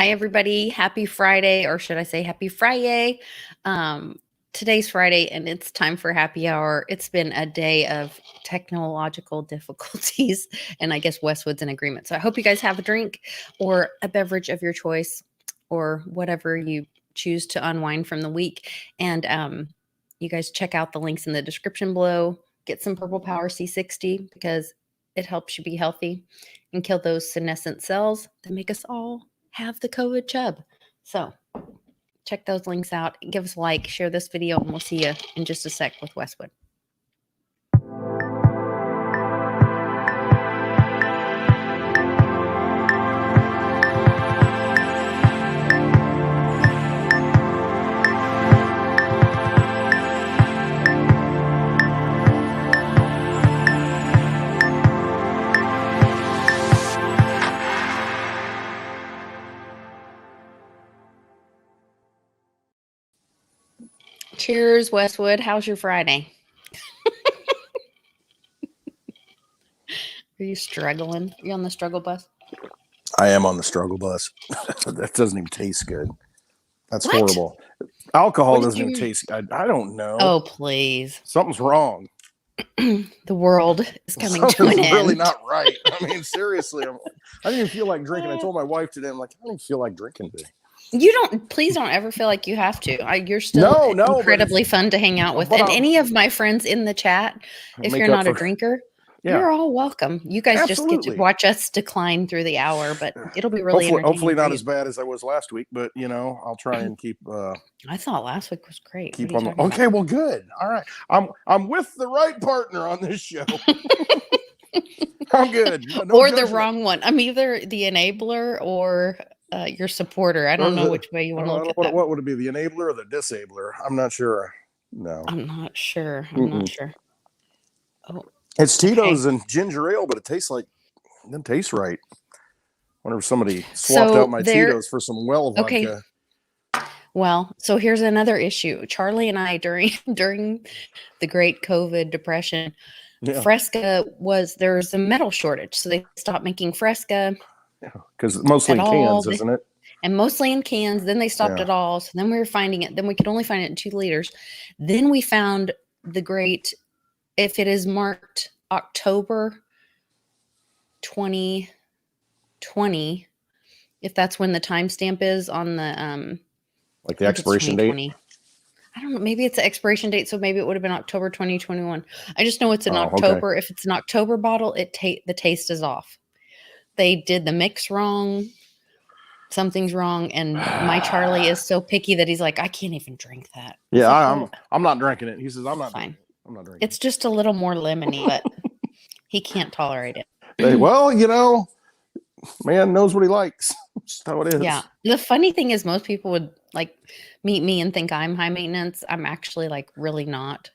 Hi, everybody. Happy Friday, or should I say happy Friday? Today's Friday, and it's time for happy hour. It's been a day of technological difficulties, and I guess Westwood's in agreement. So I hope you guys have a drink or a beverage of your choice or whatever you choose to unwind from the week. And you guys check out the links in the description below. Get some Purple Power C60 because it helps you be healthy and kill those senescent cells that make us all have the COVID chub. So check those links out. Give us a like, share this video, and we'll see you in just a sec with Westwood. Cheers, Westwood. How's your Friday? Are you struggling? Are you on the struggle bus? I am on the struggle bus. That doesn't even taste good. That's What? horrible. Alcohol What did doesn't even you- taste good. I don't know. Oh, please. Something's wrong. The world is coming to an Something's end. really not right. I mean, seriously. I didn't even feel like drinking. I told my wife today, I'm like, I don't even feel like drinking today. Please don't ever feel like you have to. You're still No, incredibly fun to hang out with. but And I'll- any of my friends in the chat, if Make you're up not a for- drinker, Yeah. you're all welcome. You guys just get Absolutely. to watch us decline through the hour, but it'll be really Hopefully entertaining not for as bad as I was last week, but I'll try and keep I thought last week was great. keep What on are you the talking okay, well good. All right. I'm with the right partner on this show. I'm good. about? No Or the judgment. wrong one. I'm either the enabler or your supporter. I don't know which way you want to look at that. What would it be? The enabler or the disabler? I'm not sure. No. I'm not sure. I'm not sure. Oh, It's Tito's and ginger ale, but it doesn't taste right. Wonder if somebody swapped So out my there- Tito's for some well Okay. vodka. Well, so here's another issue. Charlie and I during the Great COVID Depression, Yeah, Fresca there's a metal shortage, so they stopped making Fresca because mostly in At all, cans, isn't it? and mostly in cans. Then they stopped Yeah. it all. So then we were finding it. Then we could only find it in 2 liters. Then we found the great, if it is marked October 2020, if that's when the timestamp is on the Like the I think it's expiration date. 2020. I don't know. Maybe it's the expiration date, so maybe it would have been October 2021. I just know it's in Oh, okay. October. If it's an October bottle, the taste is off. They did the mix wrong. Something's wrong, and my Charlie is so picky that he's like, I can't even drink that. Yeah, It's like, I'm well, I'm not drinking it. He says I'm not fine. drinking it. I'm not drinking It's just a little more lemony, but he can't tolerate it. it. Hey, well, man knows what he likes. That's how it is. Yeah. The funny thing is, most people would like meet me and think I'm high maintenance. I'm actually like really not.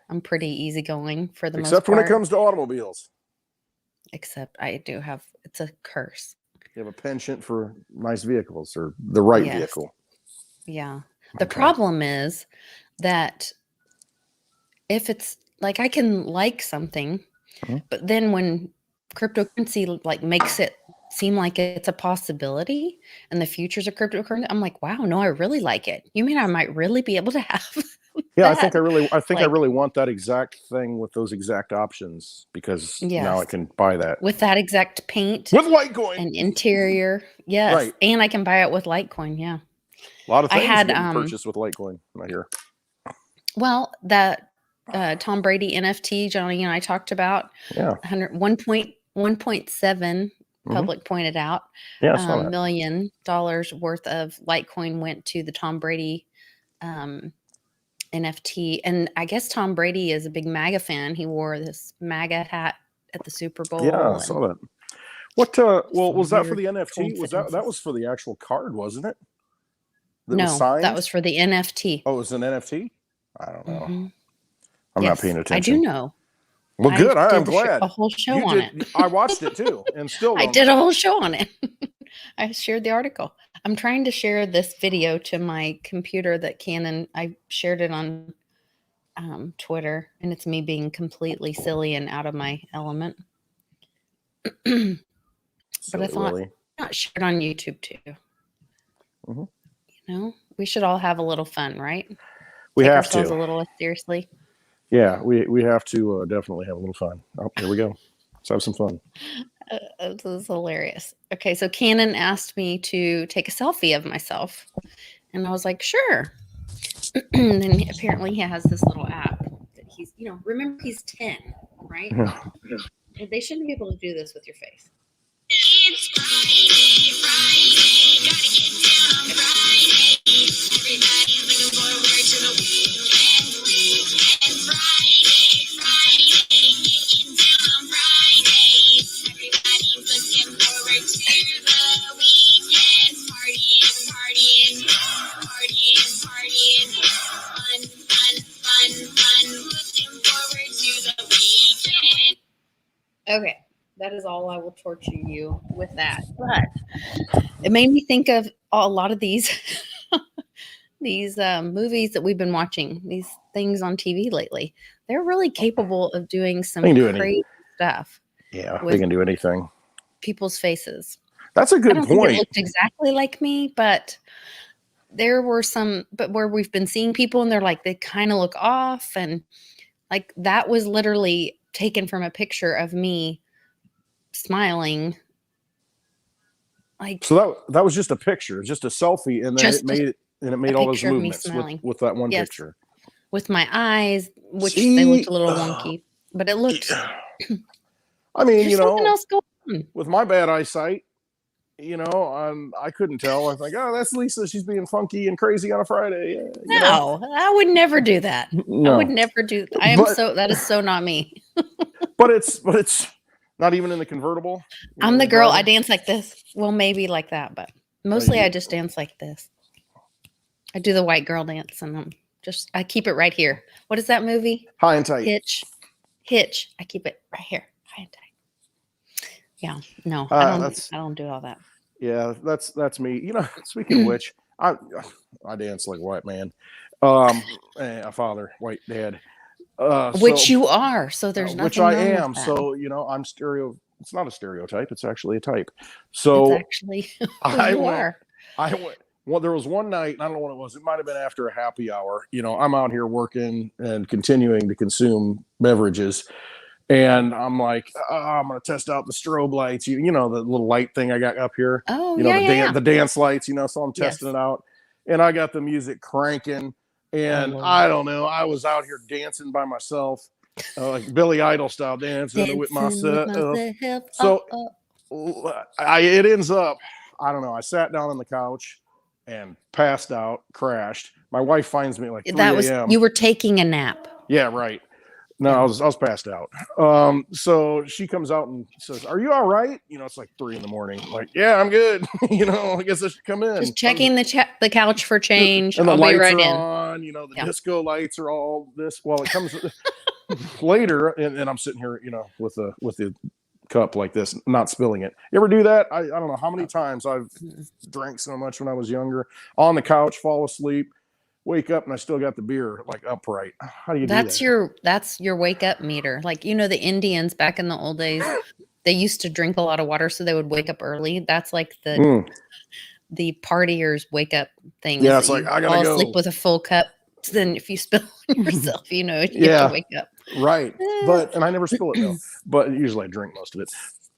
I'm pretty easygoing for the Except most when part. it comes to automobiles. Except I do have, it's a curse. You have a penchant for nice vehicles or the right Yes. vehicle. Yeah. The Okay. problem is that if it's like I can like something, Mhm. but then when cryptocurrency like makes it seem like it's a possibility and the futures of cryptocurrency, I'm like, wow, no, I really like it. You mean I might really be able to have Yeah, I that? think I Like- really want that exact thing with those exact options because now I Yes. can buy that with that exact paint with Litecoin. and interior. Yes. Right. And I can buy it with Litecoin. Yeah. A lot of I things had, getting purchased with Litecoin. I hear. Well, that Tom Brady NFT, Johnny and I talked about, Yeah, 1.7 public pointed out, yeah, I saw that. $1 million worth of Litecoin went to the Tom Brady NFT. And I guess Tom Brady is a big MAGA fan. He wore this MAGA hat at the Super Bowl. Yeah, I and saw that. What? Well, some was that for weird the NFT? Was that coincidences. was for the actual card, wasn't it? That No, was signed? that was for the NFT. Oh, it was an NFT. I don't know. Mhm. I'm Yes, not paying I attention. do know. Well, good. I am did glad. a whole show You on did. it. I watched it too, and still I don't did know. a whole show on it. I shared the article. I'm trying to share this video to my computer that Canon. I shared it on Twitter, and it's me being completely silly and out of my element. But I thought Really. not shared on YouTube too. Mhm. You know, we should all have a little fun, right? We Take have ourselves to. a little less seriously. Yeah, we have to definitely have a little fun. Oh, here we go. Let's have some fun. This is hilarious. Okay, so Cannon asked me to take a selfie of myself, and I was like, sure. And then apparently he has this little app that he's, remember he's 10, right? Yeah. They shouldn't be able to do this with your face. It's Friday, Friday, gotta get down on Friday. Everybody's looking forward to the weekend, Friday, Friday, getting down on Friday. Everybody's looking forward to the weekend, partying, partying, partying, partying, fun, fun, fun, fun, looking forward to the weekend. Okay, that is all I will torture you with that. But it made me think of a lot of these these movies that we've been watching, these things on TV lately. They're really capable of doing some They can do crazy stuff Yeah, they with can do anything. people's faces. That's a I good don't think it point. looked exactly like me, but there were some, but where we've been seeing people and they're like, they kind of look off. And like that was literally taken from a picture of me smiling. Like, So that was just a picture, just a selfie, and then just it made a all those picture of me movements smiling. with that one Yes. picture. With my eyes, which See? they looked a little wonky, but it looked. I mean, There's something else going on. with my bad eyesight, I couldn't tell. I think, oh, that's Lisa. She's being funky and crazy on a Friday. No, I would never do that. No. I would never do. That is so not me. But it's not even in the convertible. I'm the girl. I dance like this. Well, maybe like that, but mostly you I just dance like this. I do the white girl dance, and I keep it right here. What is that movie? High and tight. Hitch. I keep it right here, high and tight. Yeah, no, I don't do all that. Yeah, that's me. Speaking of which, I dance like a white man, a father, white dad. Which you are. So there's nothing. Which I wrong am. with that. So I'm stereo. It's not a stereotype. It's actually a type. So it's actually who you are. I went. Well, there was one night, and I don't know what it was. It might have been after a happy hour. I'm out here working and continuing to consume beverages. And I'm like, I'm going to test out the strobe lights, the little light thing I got up here. Oh, the dance lights, so I'm testing it out. And I got the music cranking. And I don't know, I was out here dancing by myself, like Billy Idol style dancing with myself. So it ends up, I don't know, I sat down on the couch and passed out, crashed. My wife finds me at like 3 a.m. You were taking a nap. Yeah, right. No, I was passed out. So she comes out and says, "Are you all right?" It's like 3 a.m. I'm like, "Yeah, I'm good." I guess I should come in. Just checking the couch for change. And the I'll lights be right are in. on. The disco lights are all this. Well, it comes later, and I'm sitting here, with the cup like this, not spilling it. You ever do that? I don't know how many times I've drank so much when I was younger. On the couch, fall asleep. Wake up and I still got the beer like upright. How do you do that? That's your wake up meter. Like, the Indians back in the old days, they used to drink a lot of water so they would wake up early. That's like the partiers wake up thing. Yeah, it's like I gotta go sleep with a full cup. So then if you spill on yourself, you have to wake up. Right. And I never spill it though. But usually I drink most of it.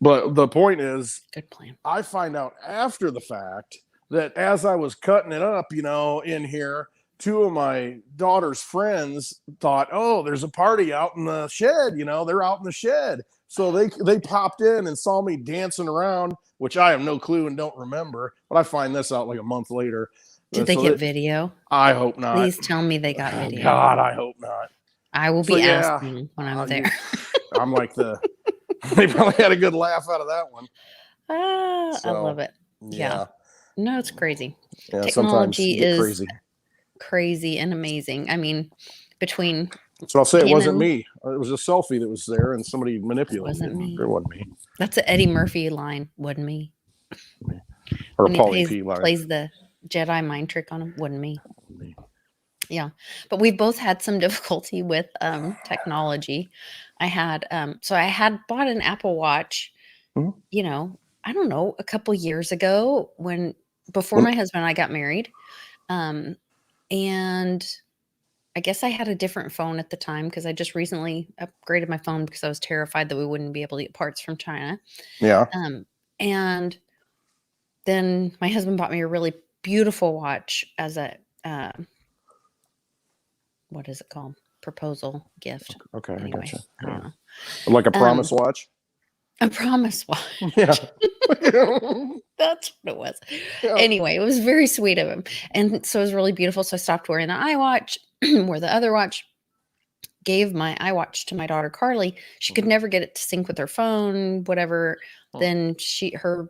But the point is, good plan. I find out after the fact that as I was cutting it up, in here, two of my daughter's friends thought, oh, there's a party out in the shed. They're out in the shed. So they popped in and saw me dancing around, which I have no clue and don't remember. But I find this out like a month later. Did they get video? I hope not. Please tell me they got video. God, I hope not. I will be asking when I'm there. I'm like they probably had a good laugh out of that one. I love it. Yeah. No, it's crazy. Yeah, technology is crazy and amazing. I mean, between. So I'll say it wasn't me. It was a selfie that was there, and somebody manipulated it. It wasn't me. That's an Eddie Murphy line. Wasn't me. Or a Pauly P line. Plays the Jedi mind trick on him. Wasn't me. Yeah, but we've both had some difficulty with technology. I had bought an Apple Watch. I don't know, a couple years ago when before my husband and I got married. And I guess I had a different phone at the time because I just recently upgraded my phone because I was terrified that we wouldn't be able to get parts from China. Yeah. And then my husband bought me a really beautiful watch as a, what is it called? Proposal gift. Okay. Anyway, I gotcha. I don't know. Like a promise watch. A promise watch. Yeah. That's what it was. Yeah. Anyway, it was very sweet of him. And so it was really beautiful. So I stopped wearing the iWatch, wore the other watch, gave my iWatch to my daughter, Carly. She could never get it to sync with her phone, whatever. Then she got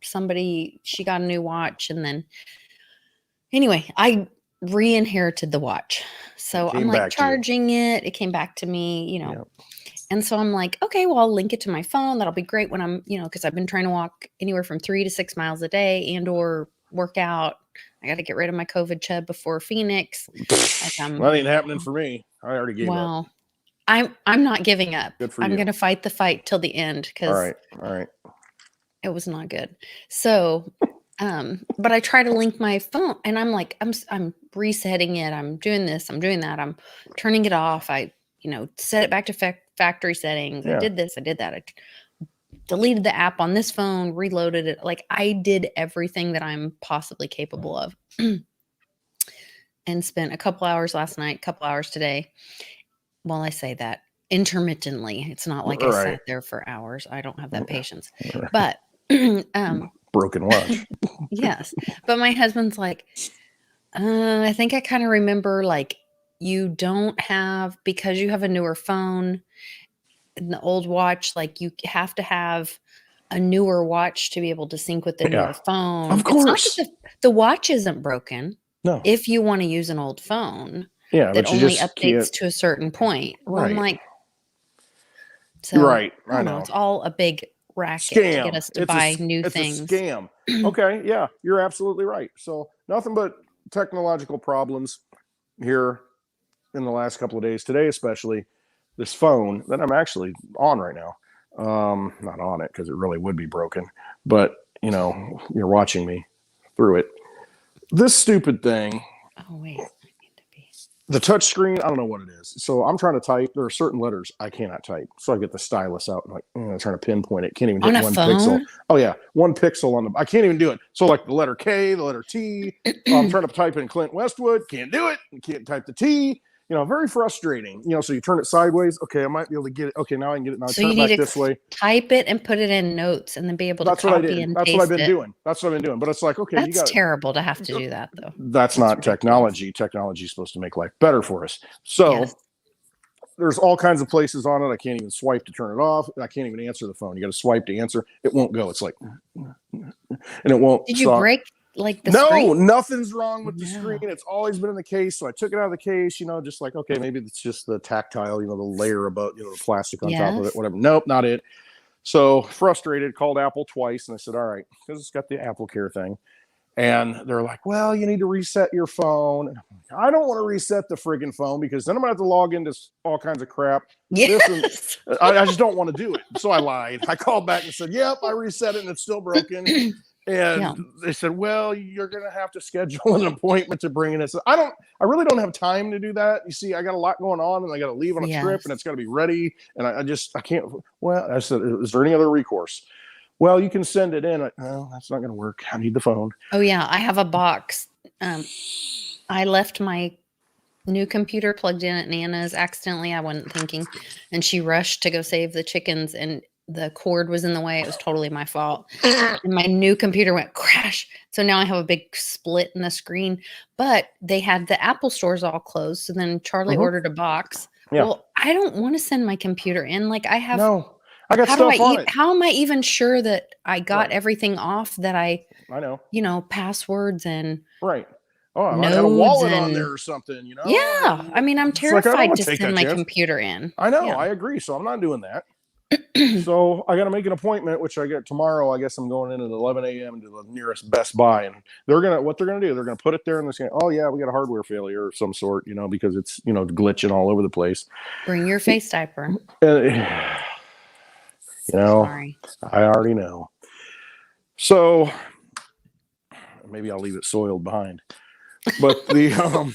a new watch. And then anyway, I re-inherited the watch. So I'm like charging it. It came back to me, you know. Yep. And so I'm like, okay, well, I'll link it to my phone. That'll be great when I'm, you know, because I've been trying to walk anywhere from 3 to 6 miles a day and or work out. I got to get rid of my COVID chub before Phoenix. That ain't happening for me. I already gave up. I'm not giving up. I'm going to fight the fight till the end because all right. It was not good. So, but I try to link my phone and I'm like, I'm resetting it. I'm doing this. I'm doing that. I'm turning it off. I, you know, set it back to factory settings. Yeah. I did this. I did that. I deleted the app on this phone, reloaded it. Like I did everything that I'm possibly capable of and spent a couple hours last night, a couple hours today. Well, I say that intermittently. It's not like I sat there for hours. I don't have that patience, but broken watch. Yes. But my husband's like, I think I kind of remember like you don't have, because you have a newer phone and the old watch, like you have to have a newer watch to be able to sync with the newer phone. Of course. It's not that the watch isn't broken. No. If you want to use an old phone that only updates to a certain point. Right. Well, I'm like, so right. I know. It's all a big racket scam. To get us to buy new things. It's a scam. Okay. Yeah, you're absolutely right. So nothing but technological problems here in the last couple of days. Today, especially this phone that I'm actually on right now. Not on it because it really would be broken, but you know, you're watching me through it. This stupid thing. Oh wait. The touch screen, I don't know what it is. So I'm trying to type. There are certain letters I cannot type. So I get the stylus out and like trying to pinpoint it. Can't even hit one pixel. Oh yeah, 1 pixel on the. I can't even do it. So like the letter K, the letter T. I'm trying to type in Clint Westwood. Can't do it. Can't type the T. You know, very frustrating. You know, so you turn it sideways. Okay, I might be able to get it. Okay, now I can get it. Now so turn you it back this way. Type it and put it in notes, and then be able to copy and paste it. That's what I've been doing. That's what I've been doing. But it's like, okay, that's terrible to have to do that, though. That's not technology. Technology is supposed to make life better for us. So there's all kinds of places on it. I can't even swipe to turn it off. I can't even answer the phone. You got to swipe to answer. It won't go. It's like, and it won't. Did you break? Like the screen? Nothing's wrong with the screen. It's always been in the case. So I took it out of the case, you know, just like, okay, maybe it's just the tactile, you know, the layer above, you know, the plastic on top of it, whatever. Nope, not it. So frustrated, called Apple twice. And I said, all right, because it's got the Apple Care thing. And they're like, well, you need to reset your phone. I don't want to reset the friggin' phone because then I'm going to have to log into all kinds of crap. Yes. I just don't want to do it. So I lied. I called back and said, yep, I reset it and it's still broken. And they said, well, you're going to have to schedule an appointment to bring it in. So I really don't have time to do that. You see, I got a lot going on and I got to leave on a trip and it's got to be ready. And I can't. Well, I said, is there any other recourse? Well, you can send it in. No, that's not going to work. I need the phone. Oh yeah. I have a box. I left my new computer plugged in at Nana's accidentally. I wasn't thinking. And she rushed to go save the chickens and the cord was in the way. It was totally my fault. And my new computer went crash. So now I have a big split in the screen, but they had the Apple stores all closed. So then Charlie ordered a box. Yeah. Well, I don't want to send my computer in. Like I have, I got stuff on it. How am I even sure that I got everything off that I know, you know, passwords and Oh, I might have a wallet on there or something, you know? Yeah. I mean, I'm terrified to send my computer in. I know. Yeah. I agree. So I'm not doing that. So I got to make an appointment, which I get tomorrow. I guess I'm going in at 11 a.m. to the nearest Best Buy, and what they're going to do, they're going to put it there and they're saying, oh yeah, we got a hardware failure of some sort, you know, because it's, you know, glitching all over the place. Bring your face diaper. You know, sorry. I already know. So maybe I'll leave it soiled behind. But the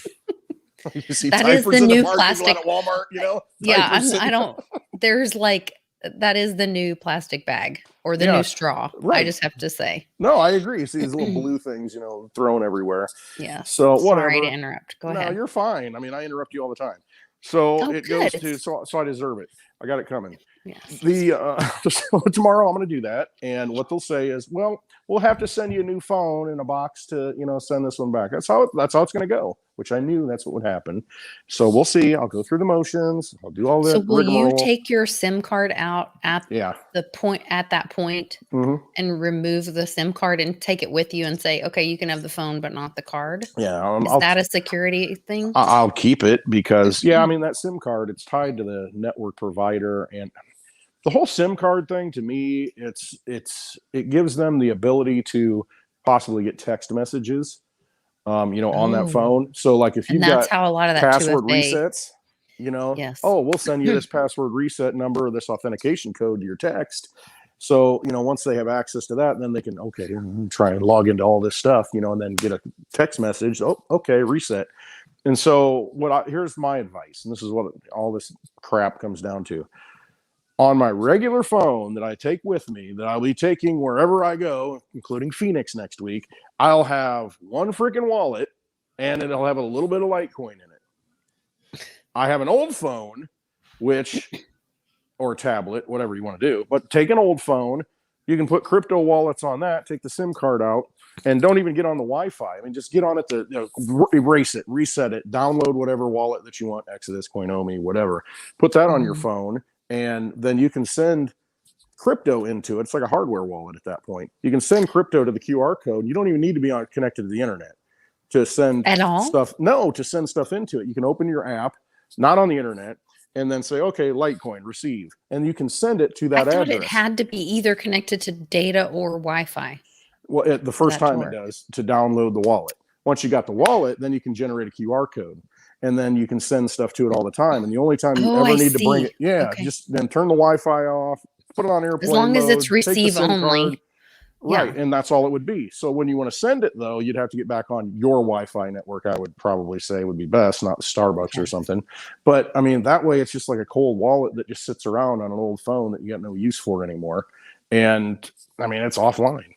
you see That is diapers the in new the parking lot plastic. at Walmart, you know? Yeah, Diapers I don't. There's like that is the new plastic bag or the Yeah, new straw. I right. just have to say. No, I agree. You see these little blue things, you know, thrown everywhere. Yeah. So Sorry whatever. to interrupt. Go No, ahead. you're fine. I mean, I interrupt you all the time. So Oh, it good. goes to so I deserve it. I got it coming. Yes. The so tomorrow I'm going to do that, and what they'll say is, well, we'll have to send you a new phone in a box to, you know, send this one back. That's how it's going to go. Which I knew that's what would happen. So we'll see. I'll go through the motions. I'll do all the So will you rigmarole. take your SIM card out at Yeah. that point Mhm. and remove the SIM card and take it with you and say, okay, you can have the phone, but not the card? Yeah, Is that a security thing? I'll keep it because I mean that SIM card, it's tied to the network provider, and the whole SIM card thing to me, it gives them the ability to possibly get text messages, you know, on that Oh, phone. So like if and you've that's got how a lot of that password 2FA. resets, you know, Yes. oh, we'll send you this password reset number or this authentication code to your text. So, you know, once they have access to that, then they can, okay, try and log into all this stuff, you know, and then get a text message. Oh, okay, reset. And so here's my advice, and this is what all this crap comes down to. On my regular phone that I take with me, that I'll be taking wherever I go, including Phoenix next week, I'll have one freaking wallet, and it'll have a little bit of Litecoin in it. I have an old phone, or tablet, whatever you want to do, but take an old phone. You can put crypto wallets on that, take the SIM card out, and don't even get on the Wi-Fi. I mean, just get on it erase it, reset it, download whatever wallet that you want, Exodus, Coinomi, whatever. Put that on your phone, and then you can send crypto into it. It's like a hardware wallet at that point. You can send crypto to the QR code. You don't even need to be connected to the internet to send At all? stuff. No, to send stuff into it. You can open your app, not on the internet, and then say, okay, Litecoin, receive. And you can send it to that I thought address. it had to be either connected to data or Wi-Fi. Well, the first that to time it work. does, to download the wallet. Once you got the wallet, then you can generate a QR code. And then you can send stuff to it all the time. And the only time you Oh, ever I need to bring see. it, Okay. just then turn the Wi-Fi off, put it on airplane As long as mode, it's take the receive SIM only. card. Right, Yeah. and that's all it would be. So when you want to send it, though, you'd have to get back on your Wi-Fi network. I would probably say would be best, not Starbucks or Yes. something. But I mean, that way it's just like a cold wallet that just sits around on an old phone that you got no use for anymore. And I mean, it's offline,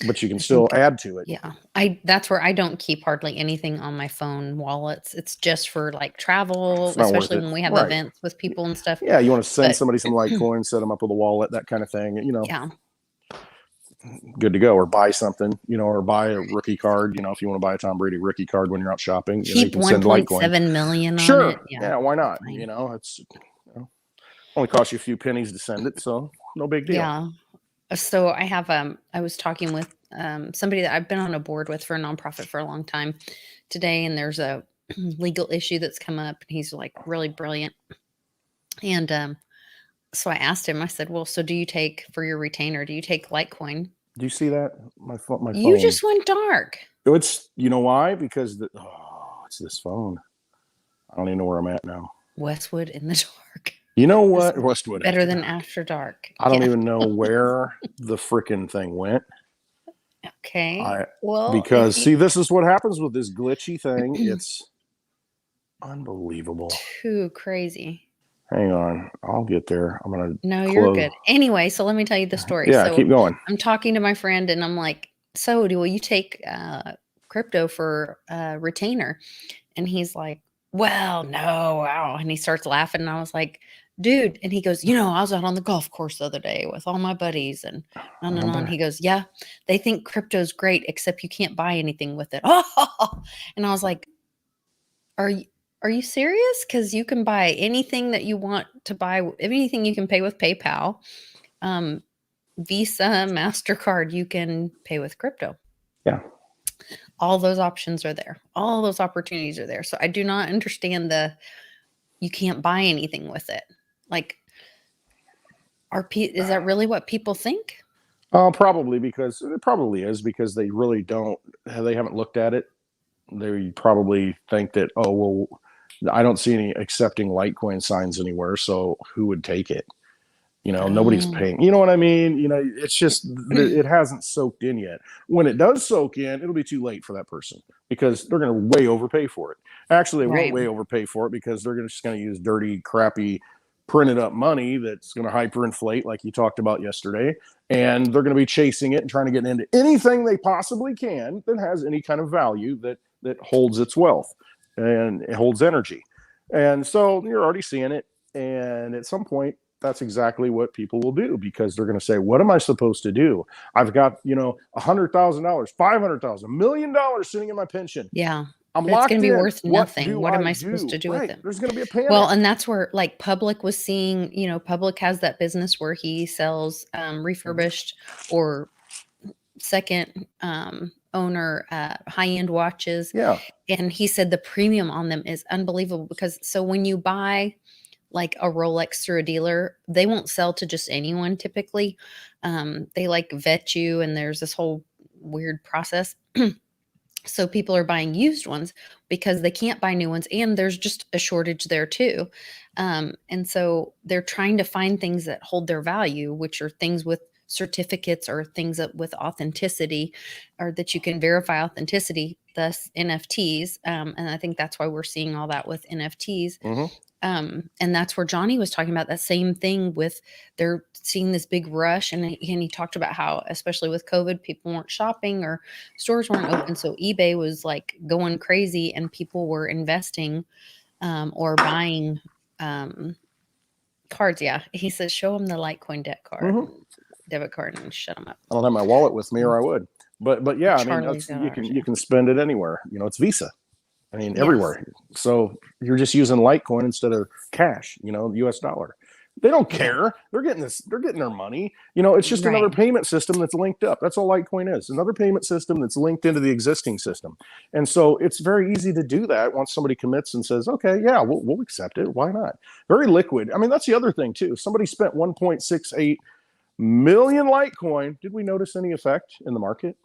but you can still add to it. Yeah. That's where I don't keep hardly anything on my phone wallets. It's just for like travel, It's not worth especially it. when we have Right. events with people and stuff. Yeah, you want to send But- somebody some Litecoin, set them up with a wallet, that kind of thing. You know, Yeah. good to go. Or buy something, you know, or buy a rookie card. You know, if you want to buy a Tom Brady rookie card when you're out shopping, you know, you Keep can send Litecoin. 1.7 million on Sure. it. Yeah, why not? fine. You know, it's only costs you a few pennies to send it, so no big deal. Yeah. So I have I was talking with somebody that I've been on a board with for a nonprofit for a long time today, and there's a legal issue that's come up, and he's like really brilliant. And so I asked him, I said, well, so do you take for your retainer, do you take Litecoin? Do you see that? My phone. You just went dark. It's, you know why? Because it's this phone. I don't even know where I'm at now. Westwood in the dark. You know what? Westwood. Better than after dark. I don't even know where the freaking thing went. Okay. Well, because see, this is what happens with this glitchy thing. It's unbelievable. Too crazy. Hang on, I'll get there. I'm gonna. No, you're good. Anyway, so let me tell you the story. Yeah, so keep going. I'm talking to my friend, and I'm like, "So, will you take crypto for retainer?" And he's like, "Well, no, wow." And he starts laughing, and I was like, "Dude," and he goes, "You know, I was out on the golf course the other day with all my buddies, and on and on." He goes, "Yeah, they think crypto's great, except you can't buy anything with it." Oh, and I was like, Are you serious? Because you can buy anything that you want to buy, anything you can pay with PayPal, Visa, MasterCard, you can pay with crypto. Yeah. All those options are there. All those opportunities are there. So I do not understand you can't buy anything with it. Like, is that really what people think? Probably because it probably is because they really don't, they haven't looked at it. They probably think that, oh, well, I don't see any accepting Litecoin signs anywhere, so who would take it? Nobody's paying. You know what I mean? It's just it hasn't soaked in yet. When it does soak in, it'll be too late for that person because they're going to way overpay for it. Actually, they won't way overpay for it because they're just going to use dirty, crappy, printed up money that's going to hyperinflate, like you talked about yesterday, and they're going to be chasing it and trying to get into anything they possibly can that has any kind of value that holds its wealth and it holds energy. And so you're already seeing it. And at some point, that's exactly what people will do because they're going to say, what am I supposed to do? I've got, $100,000, $500,000, $1 million sitting in my pension. Yeah. I'm it's going to be worth what nothing. What am I supposed to do with it? There's going to be a panic. Well, and that's where like Public was seeing, Public has that business where he sells refurbished or second owner high-end watches. Yeah. And he said the premium on them is unbelievable because so when you buy like a Rolex through a dealer, they won't sell to just anyone typically. They like vet you and there's this whole weird process. So people are buying used ones because they can't buy new ones and there's just a shortage there too. And so they're trying to find things that hold their value, which are things with certificates or things that with authenticity or that you can verify authenticity, thus NFTs. And I think that's why we're seeing all that with NFTs. Mm-hmm. And that's where Johnny was talking about that same thing with they're seeing this big rush. And he talked about how, especially with COVID, people weren't shopping or stores weren't open. So eBay was like going crazy and people were investing or buying cards. Yeah. He says, show them the Litecoin debit card and shut them up. I don't have my wallet with me or I would, but yeah, you can spend it anywhere. It's Visa. Everywhere. So you're just using Litecoin instead of cash, the US dollar. They don't care. They're getting their money. It's just another payment system that's linked up. That's all Litecoin is. Another payment system that's linked into the existing system. And so it's very easy to do that once somebody commits and says, okay, yeah, we'll accept it. Why not? Very liquid. That's the other thing too. Somebody spent 1.68 million Litecoin. Did we notice any effect in the market?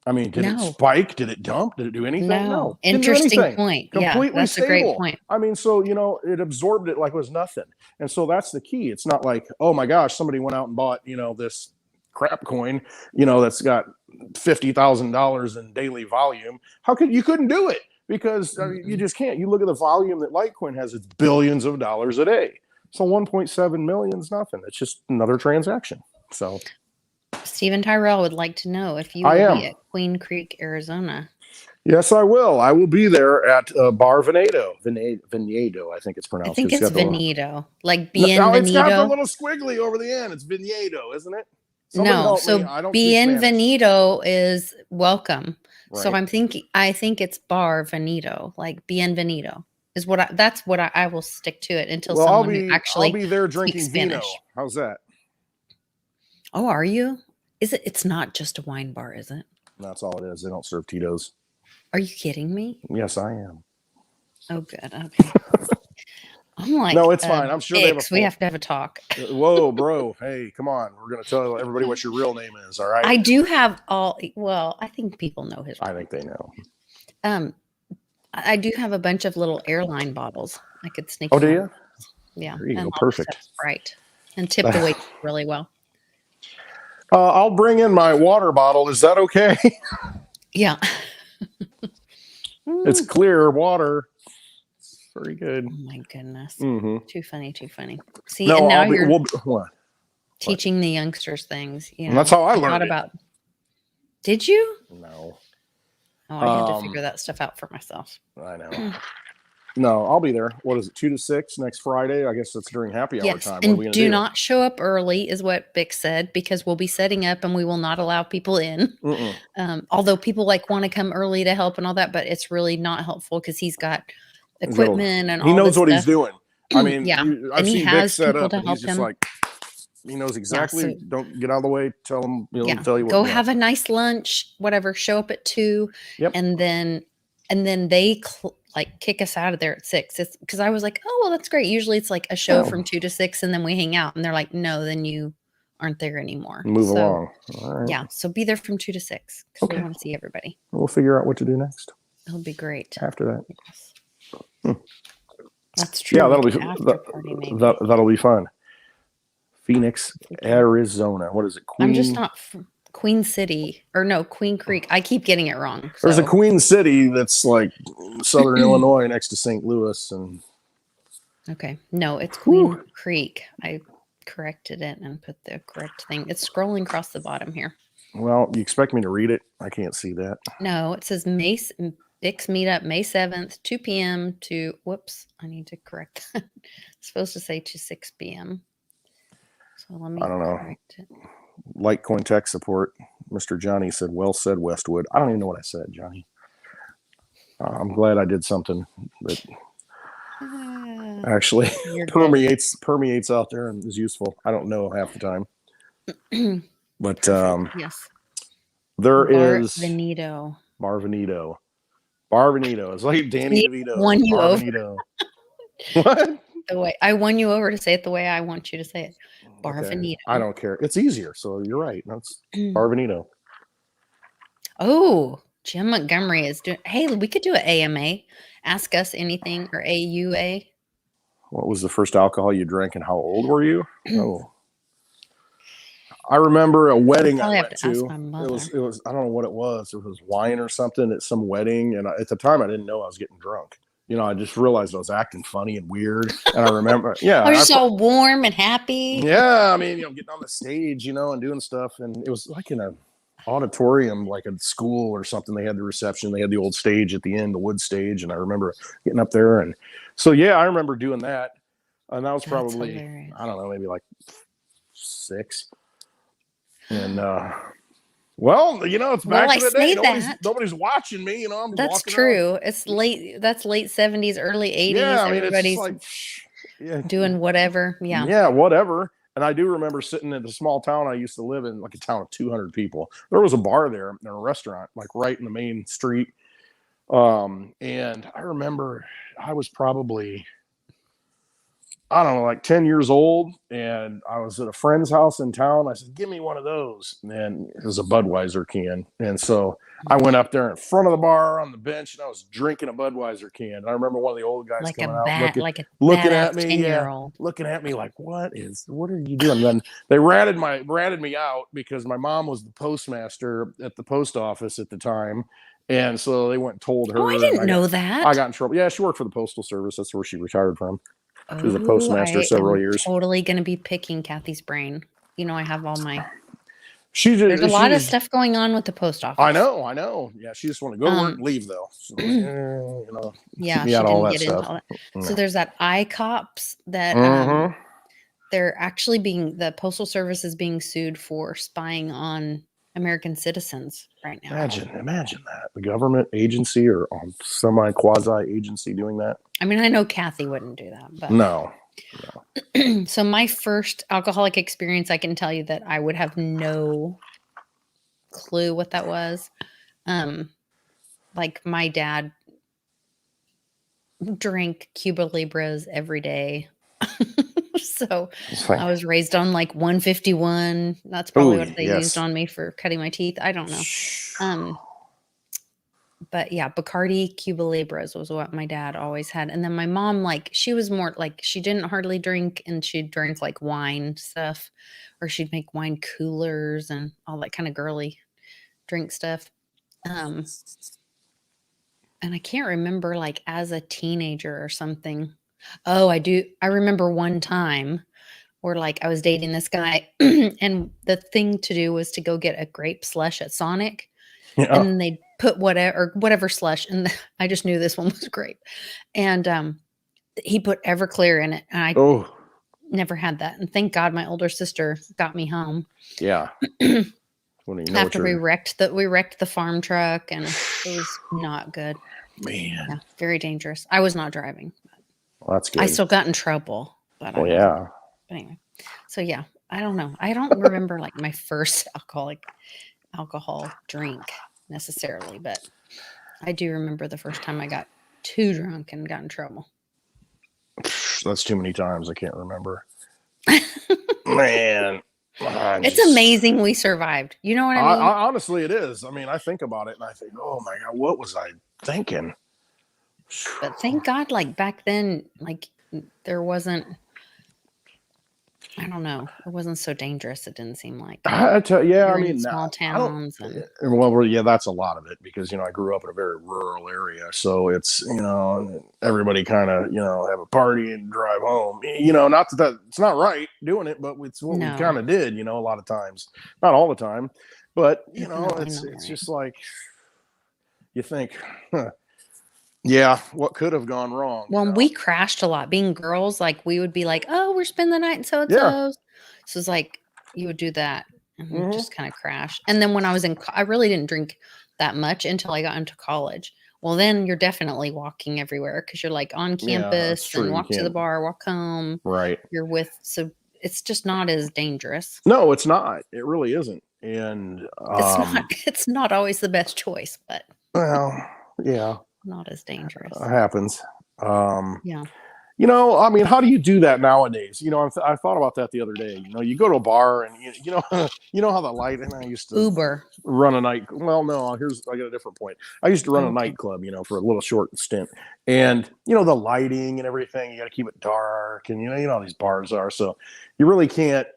Did it spike? Did it dump? Did it do anything? No. Interesting point. Completely that's stable. A great point. So, it absorbed it like it was nothing. And so that's the key. It's not like, oh my gosh, somebody went out and bought, this crap coin, that's got $50,000 in daily volume. You couldn't do it because you just can't. You look at the volume that Litecoin has, it's billions of dollars a day. So 1.7 million is nothing. It's just another transaction. So Stephen Tyrell would like to know if you will be at Queen Creek, Arizona. Yes, I will. I will be there at Bar Venedo. Venedo, I think it's pronounced. I think it's Venedo. Like Bienvenido. No, it's got the little squiggly over the end. It's Venedo, isn't it? No, so Bienvenido is welcome. Right. So I think it's Bar Venedo, like Bienvenido is that's what I will stick to it until someone who actually I'll be there drinking Spanish. Vino. How's that? Oh, are you? It's not just a wine bar, is it? That's all it is. They don't serve Tito's. Are you kidding me? Yes, I am. Oh, good. Okay. I'm like, no, it's fine. I'm sure we have to have a talk. Whoa, bro. Hey, come on. We're going to tell everybody what your real name is. All right. I do have I think people know his. I think they know. I do have a bunch of little airline bottles. I could sneak. Oh, do you? Yeah. There you go. Perfect. Right. And tip the wait really well. I'll bring in my water bottle. Is that okay? Yeah. It's clear water. It's very good. Oh my goodness. Mm-hmm. Too funny. See, and now you're what? teaching the youngsters things. And that's how I learned it. Did you? No. Oh, I had to figure that stuff out for myself. I know. No, I'll be there. What is it, 2 to 6 next Friday? I guess that's during happy hour time. And do not show up early is what Bick said, because we'll be setting up and we will not allow people in. Although people want to come early to help and all that, but it's really not helpful because he's got equipment and all. He knows what stuff. He's doing. I mean, I've seen Bick set up and he's just he knows exactly. Don't get out of the way. Tell him. Tell you what. Go have a nice lunch, whatever. Show up at 2, and then they kick us out of there at 6. It's because I was like, oh, well, that's great. Usually it's like a show from 2 to 6 and then we hang out, and they're like, no, then you aren't there anymore. Move along. All right. Yeah. So be there from 2 to 6 because we want to see everybody. We'll figure out what to do next. It'll be great. After that. Yes. That's true. Yeah, that'll be fun. Phoenix, Arizona. What is it? I'm just not Queen City or no, Queen Creek. I keep getting it wrong. So. There's a Queen City that's like southern Illinois next to St. Louis. And okay. No, it's Queen Creek. I corrected it and put the correct thing. It's scrolling across the bottom here. Well, you expect me to read it? I can't see that. No, it says Bix meetup May 7th, 2 p.m. to, whoops, I need to correct that. It's supposed to say to 6 p.m. So let me correct it. Litecoin tech support. Mr. Johnny said, well said, Westwood. I don't even know what I said, Johnny. I'm glad I did something that actually permeates out there and is useful. I don't know half the time. But yes. There is Barvanito. It's like Danny DeVito. Won you Barvanito. Over. What? I won you over to say it the way I want you to say it. Barvanito. Okay. I don't care. It's easier. So you're right. That's Barvanito. Oh, Jim Montgomery is doing. Hey, we could do an AMA. Ask us anything or AUA. What was the first alcohol you drank and how old were you? Oh. I remember a wedding I went to. It was I don't know what it was. It was wine or something at some wedding. And at the time I didn't know I was getting drunk. You know, I just realized I was acting funny and weird. And I remember, I was so warm and happy. Yeah. I mean, getting on the stage, and doing stuff. And it was like in an auditorium, like a school or something. They had the reception. They had the old stage at the end, the wood stage. And I remember getting up there. And so, yeah, I remember doing that. And that was probably, I don't know, maybe like 6. And well, it's back in the day. Nobody's watching me. I'm that's true. It's late. That's late 70s, early 80s. Yeah, I mean, everybody's it's like, doing whatever. Yeah, whatever. And I do remember sitting in the small town I used to live in, like a town of 200 people. There was a bar there and a restaurant, like right in the main street. And I remember I was probably, I don't know, like 10 years old, and I was at a friend's house in town. I said, give me one of those. And it was a Budweiser can. And so I went up there in front of the bar on the bench, and I was drinking a Budweiser can. And I remember one of the old guys coming out looking at me like, what are you doing? And then they ratted me out because my mom was the postmaster at the post office at the time. And so they went and told her. Oh, I didn't know that. I got in trouble. Yeah, she worked for the Postal Service. That's where she retired from. She was a postmaster several years. Totally going to be picking Kathy's brain. I have all my. There's a lot of stuff going on with the post office. I know. Yeah, she just wanted to go to work and leave though. So, yeah, she didn't get into all that. So there's that ICOPS that they're actually the Postal Service is being sued for spying on American citizens right now. Imagine that. The government agency or semi-quasi agency doing that. I mean, I know Kathy wouldn't do that, but no. So my first alcoholic experience, I can tell you that I would have no clue what that was. Like my dad drank Cuba Libras every day. So I was raised on like 151. That's probably what they used on me for cutting my teeth. I don't know. But yeah, Bacardi Cuba Libras was what my dad always had. And then my mom, she was more like, she didn't hardly drink, and she'd drink like wine stuff, or she'd make wine coolers and all that kind of girly drink stuff. And I can't remember as a teenager or something. Oh, I do. I remember one time where I was dating this guy and the thing to do was to go get a grape slush at Sonic. Yeah. And they put whatever slush. And I just knew this one was grape. And he put Everclear in it. And I never had that. And thank God my older sister got me home. Yeah. After we wrecked the farm truck, and it was not good. Man. Yeah, very dangerous. I was not driving. Well, that's good. I still got in trouble. But yeah. But anyway. So yeah, I don't know. I don't remember my first alcohol drink necessarily, but I do remember the first time I got too drunk and got in trouble. That's too many times. I can't remember. Man, it's amazing we survived. You know what I mean? Honestly, it is. I mean, I think about it and I think, oh my God, what was I thinking? But thank God, back then, there wasn't I don't know. It wasn't so dangerous. It didn't seem like. I tell, yeah, I You're in mean, small I don't. towns and Well, yeah, that's a lot of it because I grew up in a very rural area, so it's everybody kind of have a party and drive home. Not that it's not right doing it, but it's what we no, kind of did. A lot of times, not all the time, but definitely it's not it's right. just like you think, huh, yeah, what could have gone wrong? Well, we crashed a lot. Being girls, like we would be like, "Oh, we're spending the night in so and Yeah. so's." So it's like you would do that and we'd Mhm. just kind of crash. And then when I was I really didn't drink that much until I got into college. Well, then you're definitely walking everywhere because you're like on Yeah, that's campus true. and You walk to the can't. bar, walk home. Right. You're with, so it's just not as dangerous. No, it's not. It really isn't. And It's not. It's not always the best choice, but well, yeah, not as dangerous. happens. Yeah. I mean, how do you do that nowadays? I thought about that the other day. You go to a bar and you know how the light. And I used to Uber. run a night. Well, no, I got a different point. I used to run a Okay. nightclub, for a little short stint, and the lighting and everything. You got to keep it dark, and you know how these bars are. So you really can't.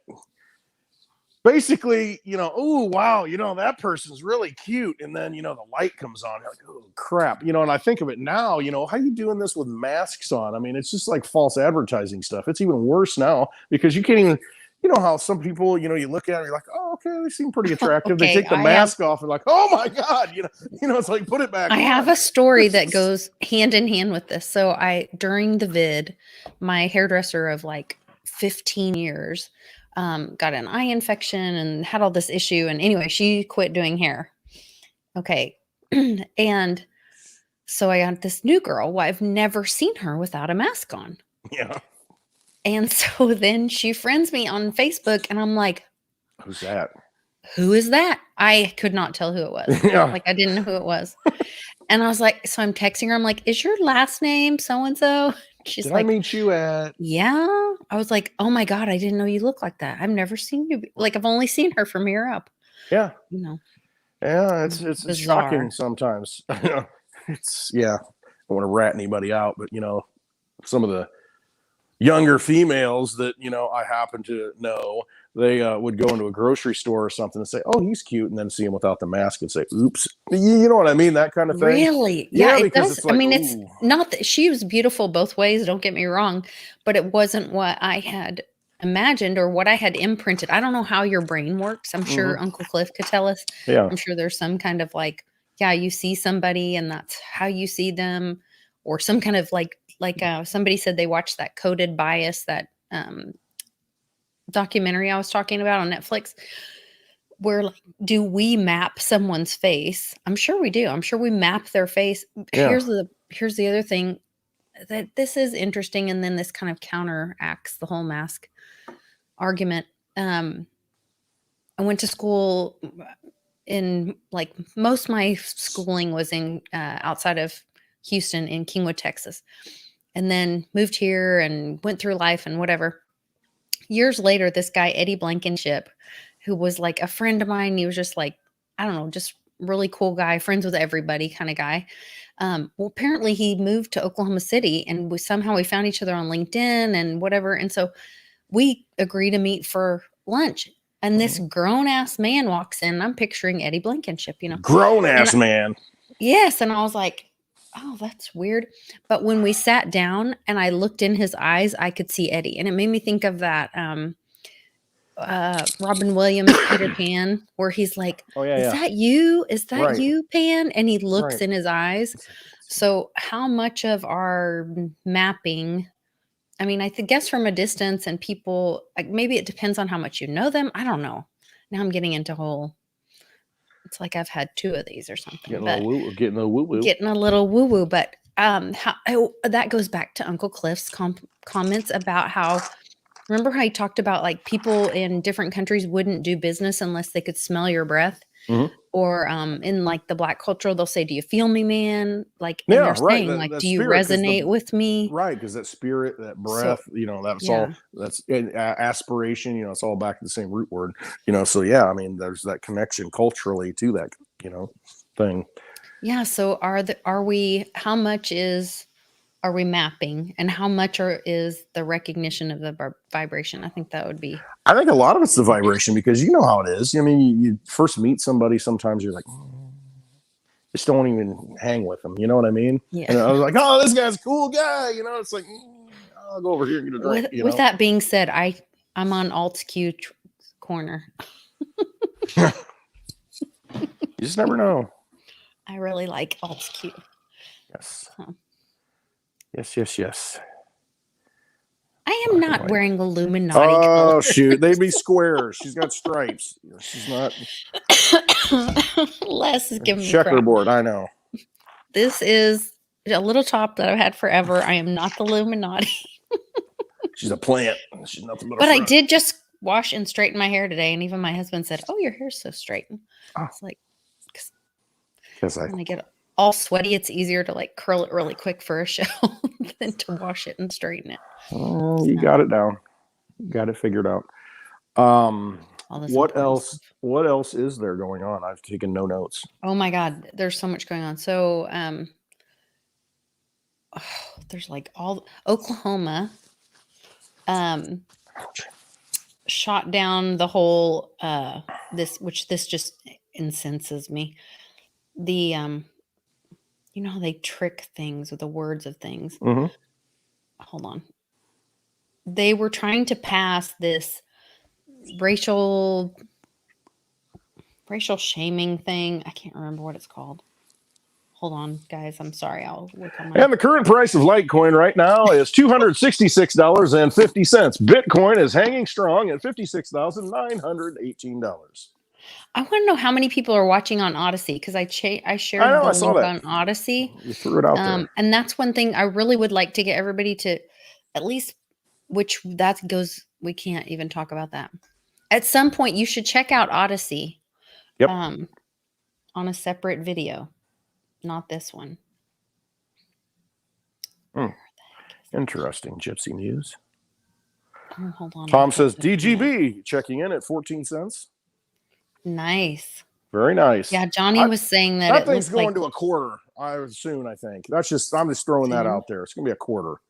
Basically, oh wow, that person's really cute, and then the light comes on, you're like, oh crap, and I think of it now, how are you doing this with masks on? I mean, it's just like false advertising stuff. It's even worse now because you can't even, how some people, you look at it, you're like, oh okay, they seem pretty attractive. Okay, they take the mask off and like, oh my god, it's like put it back. I have a story that goes hand in hand with this. So during the vid, my hairdresser of like 15 years got an eye infection and had all this issue. And anyway, she quit doing hair. Okay. And so I got this new girl. Well, I've never seen her without a mask on. Yeah. And so then she friends me on Facebook and I'm like, who's that? Who is that? I could not tell who it was. Yeah. Like I didn't know who it was. And I was like, so I'm texting her. I'm like, is your last name so-and-so? She's Did like, I meet you at? Yeah. I was like, oh my God, I didn't know you look like that. I've never seen you. Like I've only seen her from here up. Yeah. Yeah, it's bizarre. shocking sometimes. It's I don't want to rat anybody out, but some of the younger females that I happen to know, they would go into a grocery store or something and say, "Oh, he's cute," and then see him without the mask and say, "Oops." You know what I mean? That kind of thing. Really? Yeah, it because does. it's like, I mean, it's ooh. not that she was beautiful both ways. Don't get me wrong, but it wasn't what I had imagined or what I had imprinted. I don't know how your brain works. I'm sure Uncle Cliff could tell us. Yeah. I'm sure there's some kind of like, you see somebody and that's how you see them, or some kind of like somebody said they watched that Coded Bias, that documentary I was talking about on Netflix, where like, do we map someone's face? I'm sure we do. I'm sure we map their face. Yeah. Here's the other thing that this is interesting, and then this kind of counteracts the whole mask argument. I went to school in like most of my schooling was in outside of Houston in Kingwood, Texas, and then moved here and went through life and whatever. Years later, this guy, Eddie Blankenship, who was like a friend of mine, he was just like, I don't know, just really cool guy, friends with everybody kind of guy. Well, apparently he moved to Oklahoma City and we found each other on LinkedIn and whatever. And so we agreed to meet for lunch. And this grown-ass man walks in. I'm picturing Eddie Blankenship, Grown-ass man. Yes. And I was like, oh, that's weird. But when we sat down and I looked in his eyes, I could see Eddie. And it made me think of that Robin Williams, Peter Pan, where he's like, is that you? Is that you, Pan? And he looks in his eyes. So how much of our mapping, I mean, I guess from a distance and people, like maybe it depends on how much you know them. I don't know. Now I'm getting into it's like I've had 2 of these or something. Getting a woo-woo. Getting a little woo-woo. But that goes back to Uncle Cliff's comments about how, remember how he talked about like people in different countries wouldn't do business unless they could smell your breath? Or in like the Black culture, they'll say, "Do you feel me, man?" Like, and they're saying, like, "Do you resonate with me?" Right, because that spirit, that breath, that's all. That's aspiration. It's all back to the same root word. So I mean, there's that connection culturally to that, thing. Yeah. So are we? How much is are we mapping, and how much is the recognition of the vibration? I think that would be. I think a lot of it's the vibration, because you know how it is. I mean, you first meet somebody, sometimes you're like, just don't even hang with them. You know what I mean? Yeah. And I was like, oh, this guy's a cool guy. You know, it's like, I'll go over here and get a drink. With that being said, I'm on Alt Q corner. You just never know. I really like Alt Q. Yes. Huh. Yes. I am not wearing Illuminati. Oh, colors. shoot. They'd be squares. She's got stripes. She's not. Les is giving me checkerboard. crap. I know. This is a little top that I've had forever. I am not the Illuminati. She's a plant. She's nothing but But a I did just wash and straighten my hair today, and even my husband said, "Oh, your hair's so straight." It's like, because when I get all sweaty, it's easier to like curl it really quick for a show than to wash it and straighten it. You got it down. You got it figured out. What else? Stuff. What else is there going on? I've taken no notes. Oh my God, there's so much going on. So, there's like all Oklahoma, shot down the whole this just incenses me. The you know how they trick things with the words of things. Mm-hmm. Hold on. They were trying to pass this racial shaming thing. I can't remember what it's called. Hold on, guys. I'm sorry. I'll look on my. And the current price of Litecoin right now is $266.50. Bitcoin is hanging strong at $56,918. I want to know how many people are watching on Odyssey, because I shared the link on Odyssey. You threw it out there. And that's one thing I really would like to get everybody to at least, which that goes, we can't even talk about that. At some point, you should check out Odyssey. Yep. On a separate video, not this one. Interesting. Gypsy News. Oh, hold on. Tom says DGB checking in at 14 cents. Nice. Very nice. Yeah, Johnny was saying that thing's going to a quarter soon, I think. I'm just throwing that out there. It's going to be a quarter.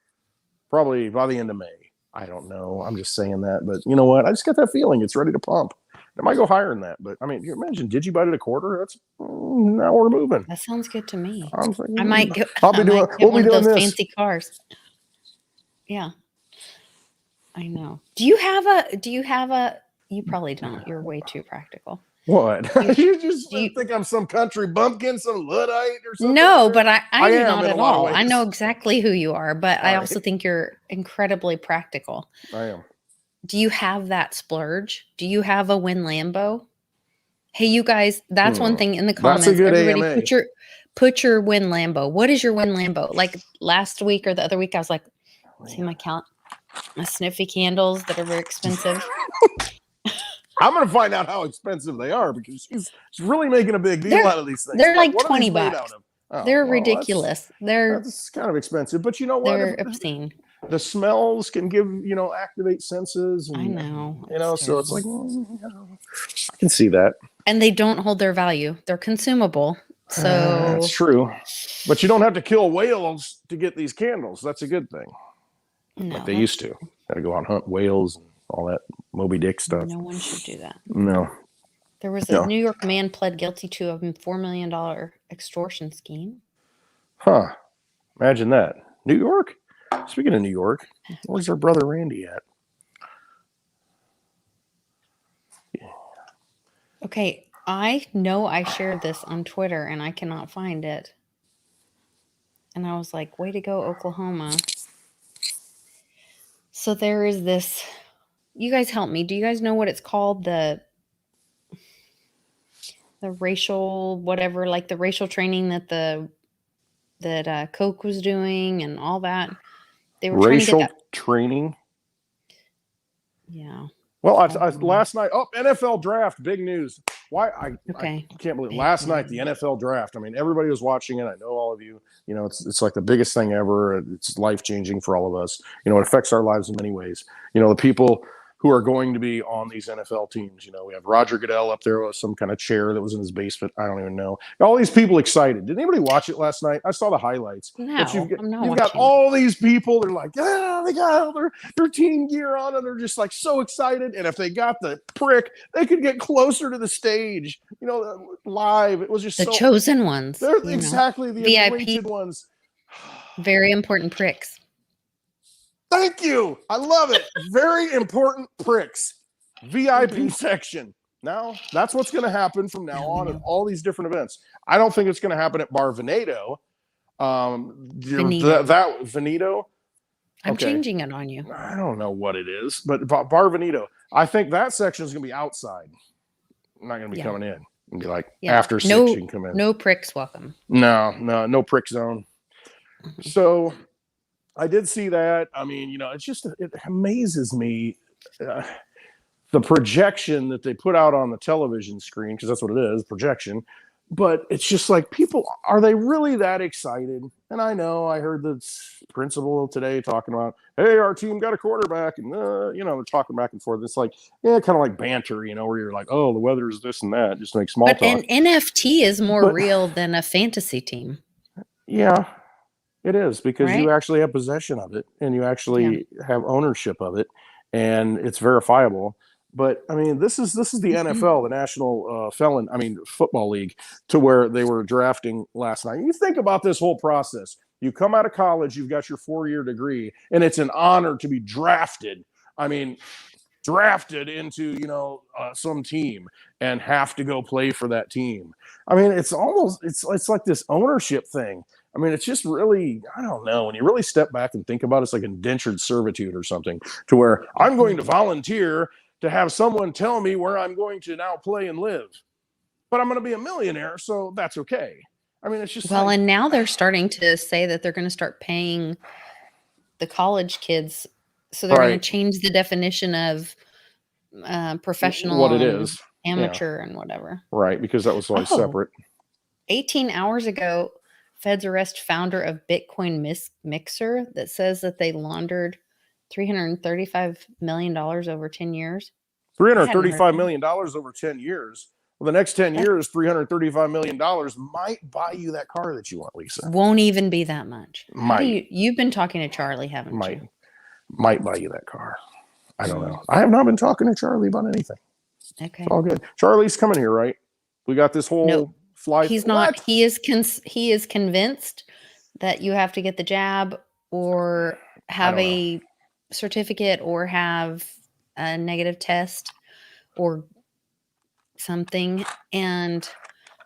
Probably by the end of May. I don't know. I'm just saying that. But you know what? I just got that feeling it's ready to pump. It might go higher than that. But I mean, you imagine, did you buy it at a quarter? That's now we're moving. That sounds good to me. I'm thinking, I might go. We'll be doing those this. Fancy cars. Yeah. I know. Do you have a, you probably don't. You're way too practical. What? You think I'm some country bumpkin, some Luddite or something? No, but I do not at all. I know exactly who you are, but I also think you're incredibly practical. I am. Do you have that splurge? Do you have a Win Lambo? Hey, you guys, that's one thing in the comments. That's a good Everybody AMA. put your Win Lambo. What is your Win Lambo? Like last week or the other week, I was like, see my sniffy candles that are very expensive. I'm going to find out how expensive they are, because she's really making a big deal out of these things. They're like what are these $20. made out of? Oh, they're ridiculous. That's kind of expensive, but you know what? They're obscene. The smells can activate senses. And, I know. So it's like, I can see that. And they don't hold their value. They're consumable. So that's true. But you don't have to kill whales to get these candles. That's a good thing. No, like they used to. Got to go out and hunt whales and all that Moby Dick stuff. No one should do that. No. There was a New York man pled guilty to a $4 million extortion scheme. Huh. Imagine that. New York? Speaking of New York, where's our brother Randy at? Yeah. Okay, I know I shared this on Twitter and I cannot find it. And I was like, way to go, Oklahoma. So there is this, you guys help me. Do you guys know what it's called? The racial, whatever, like the racial training that Coke was doing and all that. They were racial trying to get that. Training. Yeah. Well, I last night, NFL draft, big news. Why I can't believe last night the NFL draft. I mean, everybody was watching it. I know all of you. It's like the biggest thing ever. It's life changing for all of us. It affects our lives in many ways. The people who are going to be on these NFL teams. You know, we have Roger Goodell up there with some kind of chair that was in his basement. I don't even know. All these people excited. Did anybody watch it last night? I saw the highlights. No, but you've I'm not got watching. all these people. They're like, yeah, they got all their team gear on, and they're just like so excited. And if they got the prick, they could get closer to the stage. You know, live. It was just The so chosen ones. They're exactly the anointed ones. Very important pricks. Thank you. I love it. Very important pricks. VIP section. Now, that's what's going to happen from now on at all these different events. I don't think it's going to happen at Bar Veneto. Veneto. I'm changing it on you. I don't know what it is, but Bar Veneto. I think that section is going to be outside. I'm not going to be coming in and be like, after 6, you can come in. No pricks welcome. No prick zone. So I did see that. I mean, you know, it amazes me the projection that they put out on the television screen, because that's what it is, projection. But it's just like, people, are they really that excited? And I know I heard the principal today talking about, hey, our team got a quarterback, and you know, they're talking back and forth. It's like, kind of like banter, you know, where you're like, oh, the weather is this and that, just to make small talk. But an NFT is more real than a fantasy team. Yeah. It is, because you actually have possession of it, and you actually have ownership of it, and it's verifiable. But I mean, this is the NFL, the National Football League, to where they were drafting last night. You think about this whole process. You come out of college, you've got your 4-year degree, and it's an honor to be drafted. I mean, drafted into, you know, some team and have to go play for that team. I mean, it's like this ownership thing. I mean, it's just really, I don't know. When you really step back and think about it, it's like indentured servitude or something, to where I'm going to volunteer to have someone tell me where I'm going to now play and live. But I'm going to be a millionaire, so that's okay. I mean, it's just and now they're starting to say that they're going to start paying the college kids. So they're going to change the definition of professional, what it is, amateur, and whatever. Right, because that was always separate. 18 hours ago, feds arrest founder of Bitcoin Mixer that says that they laundered $335 million over 10 years. $335 million over 10 years. Well, the next 10 years, $335 million might buy you that car that you want, Lisa. Won't even be that much. Might. You've been talking to Charlie, haven't you? Might buy you that car. I don't know. I have not been talking to Charlie about anything. Okay. It's all good. Charlie's coming here, right? We got this whole flight. He's not. He is convinced that you have to get the jab or have a certificate or have a negative test or something. And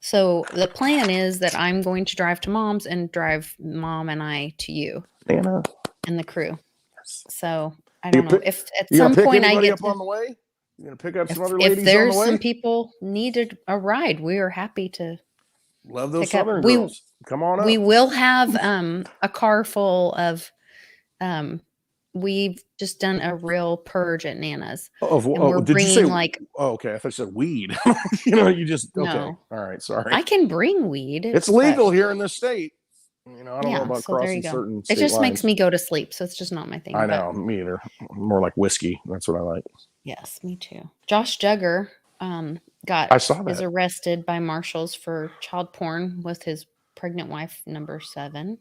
so the plan is that I'm going to drive to Mom's and drive Mom and I to you, Anna, and the crew. So I don't know if at some point I get up on the way. You're gonna pick up some other ladies if there's on the way? some people needed a ride, we are happy to love those Southern girls. Come on up. We will have a car full of we've just done a real purge at Nana's. Did you say okay, I thought you said weed. You know, you just No. All right, sorry. I can bring weed. It's legal here in this state. You know, I don't know about so crossing certain state It just lines. makes me go to sleep, so it's just not my thing. I know, me either. More like whiskey. That's what I like. Yes, me too. Josh Duggar is arrested by marshals for child porn with his pregnant wife, number 7.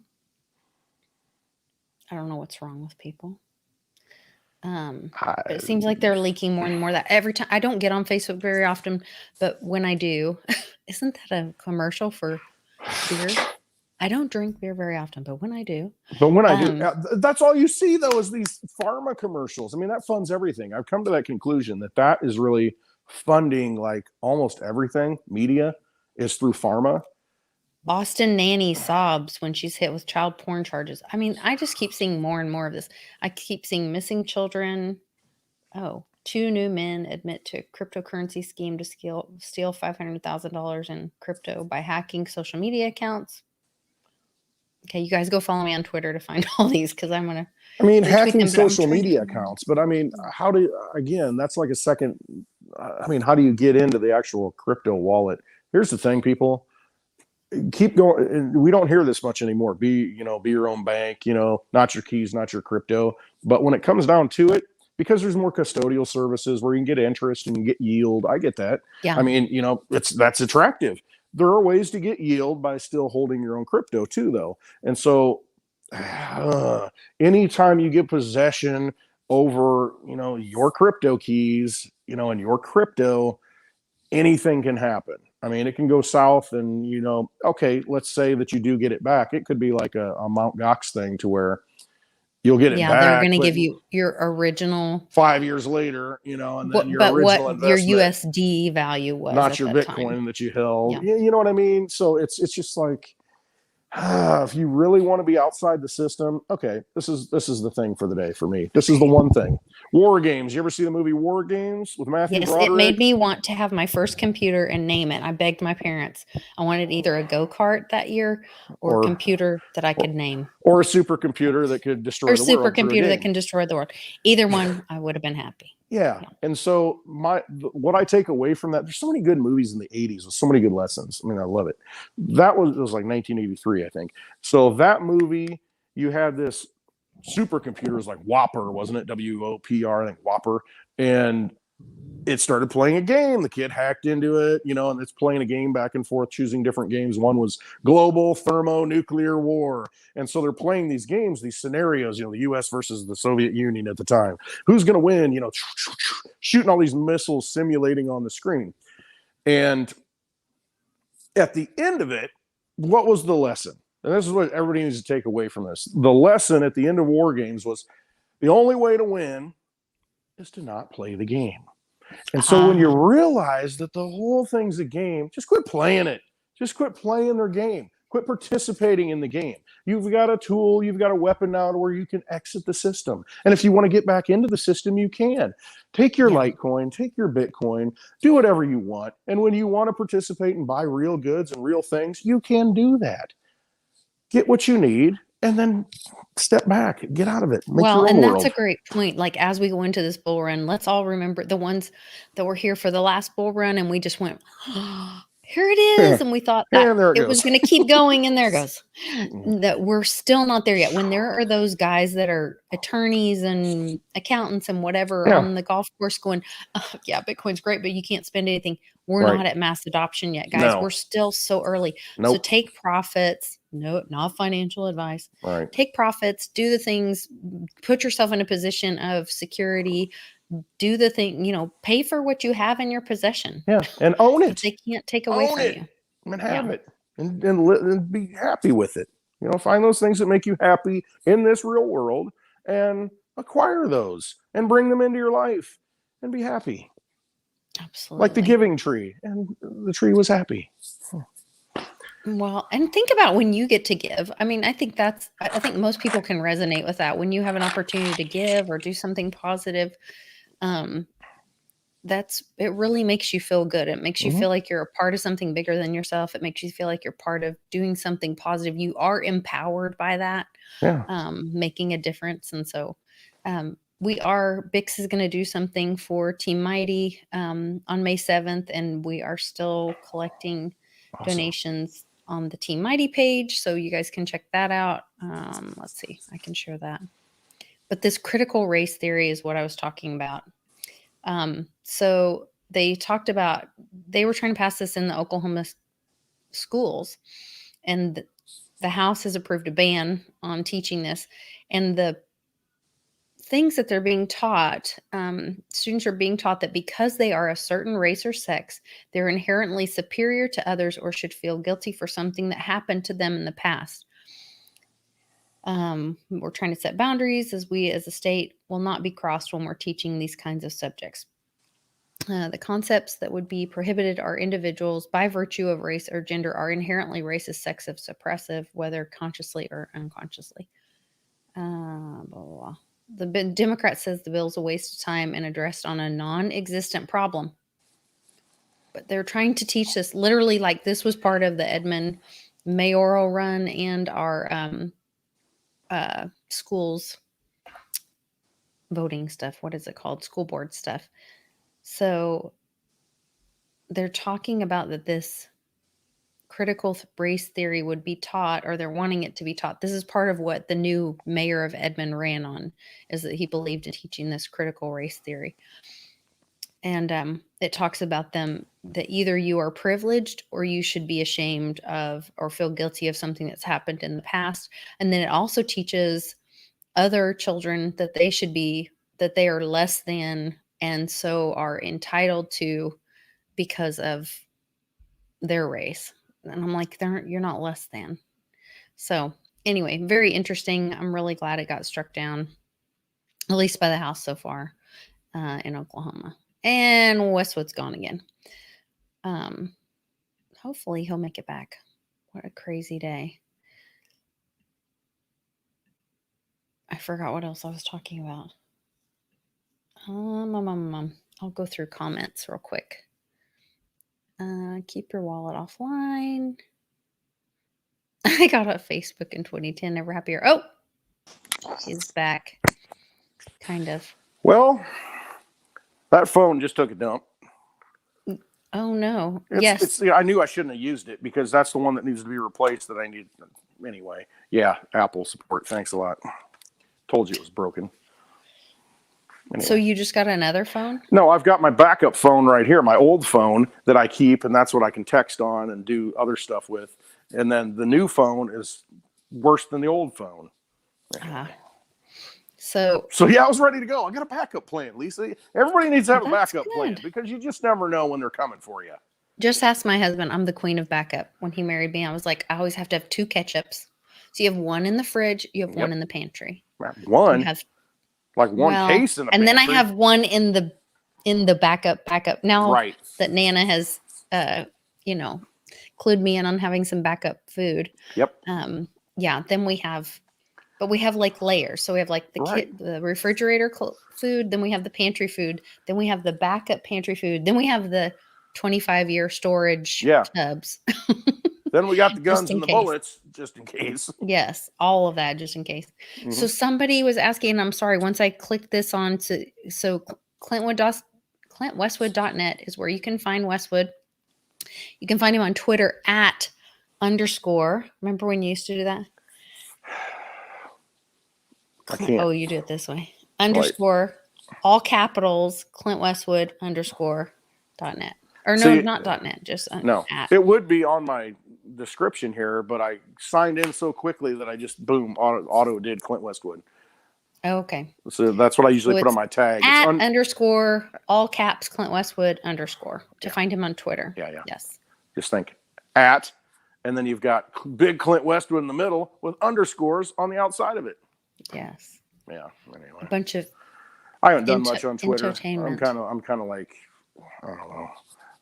I don't know what's wrong with people. But it seems like they're leaking more and more of that every time. I don't get on Facebook very often, but when I do, isn't that a commercial for beer? I don't drink beer very often, but when I do. But when I do, that's all you see, though, is these pharma commercials. I mean, that funds everything. I've come to that conclusion that is really funding, like, almost everything. Media is through pharma. Boston nanny sobs when she's hit with child porn charges. I mean, I just keep seeing more and more of this. I keep seeing missing children. 2 new men admit to cryptocurrency scheme to steal $500,000 in crypto by hacking social media accounts. Okay, you guys go follow me on Twitter to find all these, because I'm going to... I mean, hacking social media accounts, but I mean, that's like a second... I mean, how do you get into the actual crypto wallet? Here's the thing, people. Keep going. We don't hear this much anymore. Be your own bank, not your keys, not your crypto. But when it comes down to it, because there's more custodial services where you can get interest and you get yield. I get that. Yeah. I mean, that's attractive. There are ways to get yield by still holding your own crypto too, though. And so anytime you get possession over, your crypto keys, and your crypto, anything can happen. I mean, it can go south and, okay, let's say that you do get it back. It could be like a Mt. Gox thing to where you'll get it back. They're going to give you your original 5 years later, and then your but original what investment, your USD value was, not your Bitcoin time that you held. Yeah. You know what I mean? So it's just like, if you really want to be outside the system, okay, this is the thing for the day for me. This is the one thing. War Games. You ever see the movie War Games with Matthew Broderick? It made me want to have my first computer and name it. I begged my parents. I wanted either a go-kart that year or a computer that I could name. Or a supercomputer that could destroy the world. Or a supercomputer that can destroy the world. Either one, I would have been happy. Yeah. And so what I take away from that, there's so many good movies in the 80s with so many good lessons. I mean, I love it. It was like 1983, I think. So that movie, you had this supercomputer, it was like Whopper, wasn't it? WOPR, I think Whopper. And it started playing a game. The kid hacked into it, and it's playing a game back and forth, choosing different games. One was global thermonuclear war. And so they're playing these games, these scenarios, the US versus the Soviet Union at the time. Who's going to win? Shooting all these missiles, simulating on the screen. And at the end of it, what was the lesson? And this is what everybody needs to take away from this. The lesson at the end of War Games was the only way to win is to not play the game. And so when you realize that the whole thing's a game, just quit playing it. Just quit playing their game. Quit participating in the game. You've got a tool, you've got a weapon now to where you can exit the system. And if you want to get back into the system, you can. Take your Litecoin, take your Bitcoin, do whatever you want. And when you want to participate and buy real goods and real things, you can do that. Get what you need and then step back, get out of it. That's a great point. Like, as we go into this bull run, let's all remember the ones that were here for the last bull run. And we just went, here it is. And we thought that it was going to keep going. And there it goes. That we're still not there yet. When there are those guys that are attorneys and accountants and whatever on the golf course going, Bitcoin's great, but you can't spend anything. We're not at mass adoption yet, guys. No. We're still so early. Nope. So take profits. No, not financial advice. Right. Take profits, do the things, put yourself in a position of security, do the thing, pay for what you have in your possession. Yeah. And own it. They can't take away from you. And have it and be happy with it. Find those things that make you happy in this real world and acquire those and bring them into your life and be happy. Absolutely. Like the giving tree, and the tree was happy. Well, and think about when you get to give. I mean, I think most people can resonate with that. When you have an opportunity to give or do something positive, it really makes you feel good. It makes you feel like you're a part of something bigger than yourself. It makes you feel like you're part of doing something positive. You are empowered by that, making a difference. And so, Bix is going to do something for Team Mighty on May 7th, and we are still collecting donations on the Team Mighty page, so you guys can check that out. Let's see, I can share that. But this critical race theory is what I was talking about. So they talked about, they were trying to pass this in the Oklahoma schools, and the House has approved a ban on teaching this. And the things that they're being taught, students are being taught that because they are a certain race or sex, they're inherently superior to others or should feel guilty for something that happened to them in the past. We're trying to set boundaries as we as a state will not be crossed when we're teaching these kinds of subjects. The concepts that would be prohibited are individuals by virtue of race or gender are inherently racist, sexist, suppressive, whether consciously or unconsciously. Blah, blah, blah. The Democrat says the bill is a waste of time and addressed on a non-existent problem. But they're trying to teach this literally like this was part of the Edmond mayoral run and our schools voting stuff. What is it called? School board stuff. So they're talking about that this critical race theory would be taught, or they're wanting it to be taught. This is part of what the new mayor of Edmond ran on, is that he believed in teaching this critical race theory. And it talks about them that either you are privileged or you should be ashamed of or feel guilty of something that's happened in the past. And then it also teaches other children that they are less than, and so are entitled to because of their race. And I'm like, you're not less than. So anyway, very interesting. I'm really glad it got struck down, at least by the House so far, in Oklahoma. And Westwood's gone again. Hopefully he'll make it back. What a crazy day. I forgot what else I was talking about. I'll go through comments real quick. Keep your wallet offline. I got off Facebook in 2010. Never happier. Oh, he's back. Kind of. Well, that phone just took a dump. Oh no! Yes, I knew I shouldn't have used it because that's the one that needs to be replaced. That I need anyway. Yeah, Apple support. Thanks a lot. Told you it was broken. Anyway. So you just got another phone? No, I've got my backup phone right here, my old phone that I keep, and that's what I can text on and do other stuff with. And then the new phone is worse than the old phone. Anyway. So yeah, I was ready to go. I got a backup plan, Lisa. Everybody needs to have a backup plan because you just never know when they're coming for you. Just ask my husband. I'm the queen of backup. When he married me, I was like, I always have to have 2 ketchups. So you have one in the fridge, you have one in the pantry. One? You have one case in the pantry. And then I have one in the backup. Now that Nana has, clued me in on having some backup food. Yep. Then we have like layers. So we have like the refrigerator food, then we have the pantry food, then we have the backup pantry food, then we have the 25-year storage tubs. Then we got the guns and the bullets, just in case. Yes, all of that, just in case. Mm-hmm. So somebody was asking, and I'm sorry, once I clicked this on to, so ClintWestwood.net is where you can find Westwood. You can find him on Twitter @_. Remember when you used to do that? I can't. Oh, you do it this way. _ all capitals, ClintWestwood_.net. Or no, not .net, just no. It would be on my description here, but I signed in so quickly that I just auto did Clint Westwood. Oh, okay. So that's what I usually put on my tag. @ all caps Clint Westwood _ to find him on Twitter. Yeah. Yes. Just think and then you've got big Clint Westwood in the middle with underscores on the outside of it. Yes. Yeah. Anyway. A bunch of. I haven't done much on Twitter. I'm kind of like, I don't know.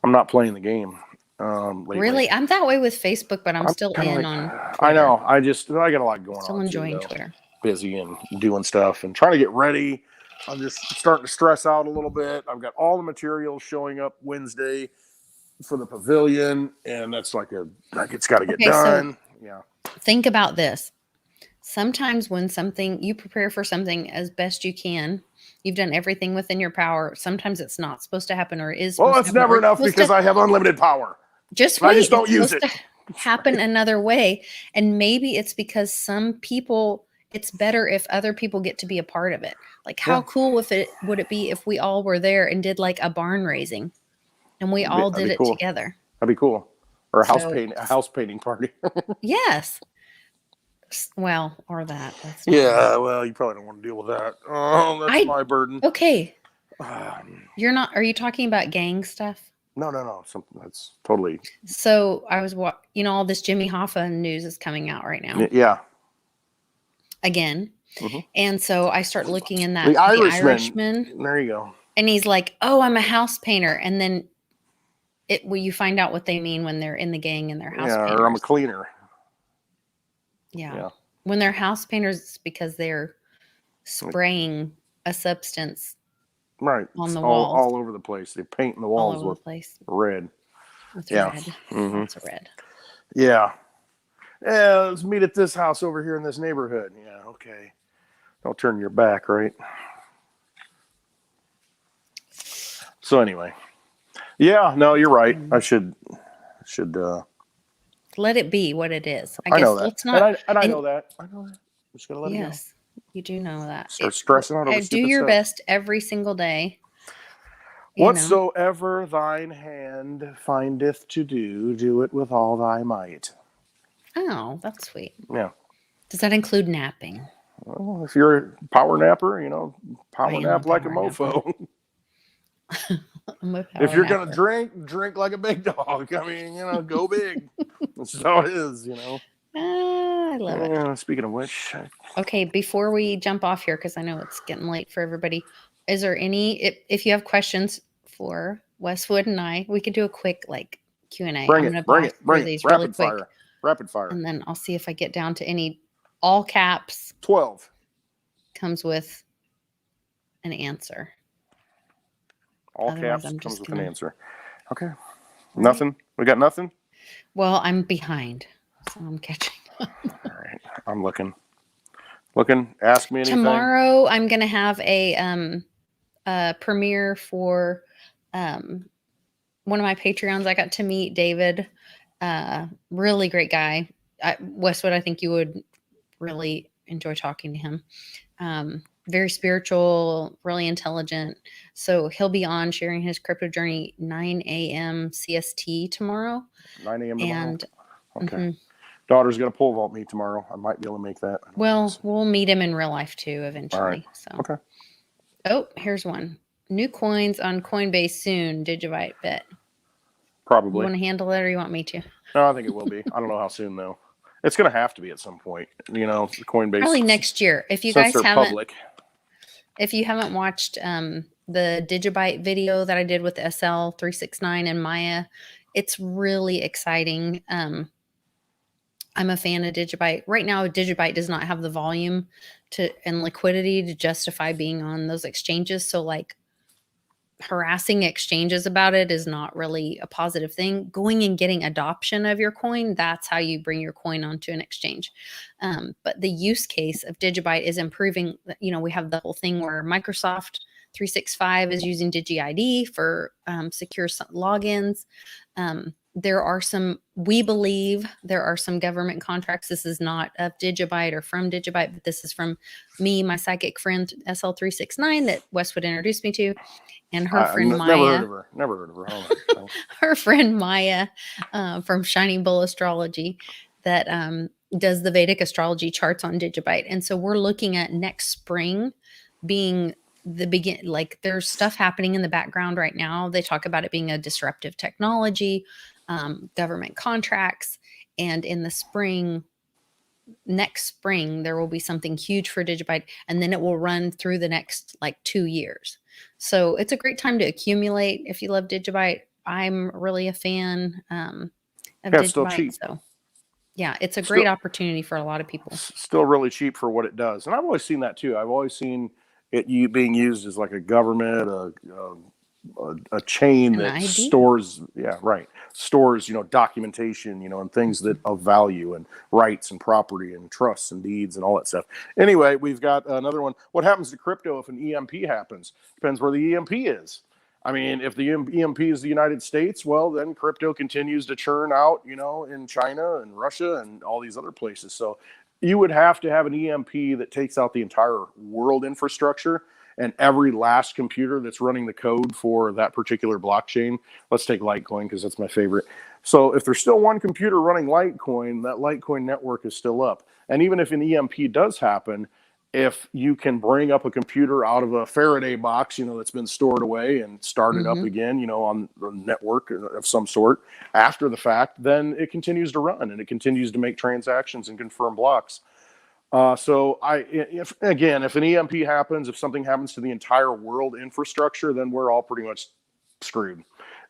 I'm not playing the game. Lately. Really, I'm that way with Facebook, but I'm still in on Twitter. I know. I got a lot going on. Still enjoying Twitter. Busy and doing stuff and trying to get ready. I'm just starting to stress out a little bit. I've got all the materials showing up Wednesday for the pavilion, and that's it's got to get done. So think about this. Sometimes when you prepare for something as best you can, you've done everything within your power. Sometimes it's not supposed to happen, or is. Well, it's never enough because I have unlimited power. Just wait. I just don't use it. Happen another way, and maybe it's because some people. It's better if other people get to be a part of it. Like, how cool would it be if we all were there and did like a barn raising, and we all did it together? That'd be cool. Or a house painting party. Yes. Well, or that. Well, you probably don't want to deal with that. Oh, that's my burden. Okay. You're not. Are you talking about gang stuff? No. Something that's totally. So I was, all this Jimmy Hoffa news is coming out right now. Yeah. Again. Mm-hmm. And so I start looking in that. The Irishman. There you go. And he's like, "Oh, I'm a house painter," and then you find out what they mean when they're in the gang and they're house painters. Or I'm a cleaner. Yeah. When they're house painters, it's because they're spraying a substance on the walls. All over the place. They're painting the walls with red. With red. Mm-hmm. Lots of red. Yeah. Yeah, let's meet at this house over here in this neighborhood. Yeah, okay. Don't turn your back, right? So anyway. Yeah, no, you're right. I should Let it be what it is. I guess know that. let's not. I know that. I know that. I'm just gonna let it go. Yes, you do know that. Start stressing out over Do stupid your stuff. best every single day. Whatsoever thine hand findeth to do, do it with all thy might. Oh, that's sweet. Yeah. Does that include napping? Well, if you're a power napper, power nap like a mofo. If you're gonna drink like a big dog. I mean, go big. That's how it is, I love it. Speaking of which, okay, before we jump off here, because I know it's getting late for everybody, is there any, if you have questions for Westwood and I, we could do a quick Q&A. I'm going to blast through these really quick. Rapid fire. And then I'll see if I get down to any all caps. 12 comes with an answer. All caps comes with an answer. Okay. Nothing? Right. We got nothing? Well, I'm behind, so I'm catching up. All right. I'm looking. Ask me anything. Tomorrow, I'm going to have a premiere for one of my Patreons. I got to meet David. Really great guy. Westwood, I think you would really enjoy talking to him. Very spiritual, really intelligent. So he'll be on sharing his crypto journey 9 a.m. CST tomorrow. 9 a.m. tomorrow? And, okay. Mm-hmm. Daughter's going to pole vault me tomorrow. I might be able to make that. Well, we'll meet him in real life too eventually. All right. So. Okay. Oh, here's one. New coins on Coinbase soon. Digibyte bet. Probably. You want to handle it or you want me to? No, I think it will be. I don't know how soon though. It's going to have to be at some point. Coinbase. Probably next year. If you guys haven't, public. If you haven't watched the Digibyte video that I did with SL369 and Maya, it's really exciting. I'm a fan of Digibyte. Right now, Digibyte does not have the volume and liquidity to justify being on those exchanges. So harassing exchanges about it is not really a positive thing. Going and getting adoption of your coin, that's how you bring your coin onto an exchange. But the use case of Digibyte is improving. We have the whole thing where Microsoft 365 is using DigiID for secure logins. We believe there are some government contracts. This is not of Digibyte or from Digibyte, but this is from me, my psychic friend SL369 that Westwood introduced me to, and her friend Maya. Never heard of her. Her friend Maya from Shining Bull Astrology that does the Vedic astrology charts on Digibyte. And so we're looking at next spring being there's stuff happening in the background right now. They talk about it being a disruptive technology, government contracts, and in the next spring, there will be something huge for Digibyte, and then it will run through the next 2 years. So it's a great time to accumulate. If you love Digibyte, I'm really a fan of Digibyte. It's still cheap. So yeah, it's a great opportunity for a lot of people. Still really cheap for what it does. And I've always seen that too. I've always seen it being used as like a government, a chain that stores, documentation, and things that of value and rights and property and trusts and deeds and all that stuff. Anyway, we've got another one. What happens to crypto if an EMP happens? Depends where the EMP is. I mean, if the EMP is the United States, well, then crypto continues to churn out, in China and Russia and all these other places. So you would have to have an EMP that takes out the entire world infrastructure and every last computer that's running the code for that particular blockchain. Let's take Litecoin because that's my favorite. So if there's still one computer running Litecoin, that Litecoin network is still up. And even if an EMP does happen, if you can bring up a computer out of a Faraday box, that's been stored away and start it up again, on the network of some sort after the fact, then it continues to run and it continues to make transactions and confirm blocks. If an EMP happens, if something happens to the entire world infrastructure, then we're all pretty much screwed,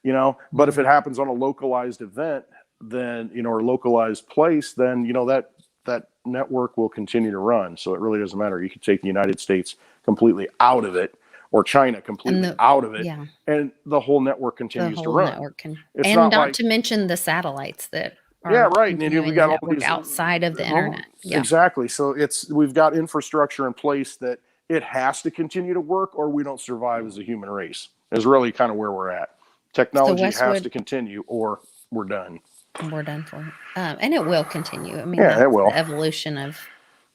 But if it happens on a localized event, then, or localized place, then, that network will continue to run. So it really doesn't matter. You could take the United States completely out of it or China completely out of it. Yeah. And the whole network continues to run. Not to mention the satellites that are right. And we got all these outside of the internet. Yeah. Exactly. So we've got infrastructure in place that it has to continue to work or we don't survive as a human race is really kind of where we're at. Technology has to continue or we're done. We're done for. And it will continue. I mean, Yeah, that's it will. the evolution of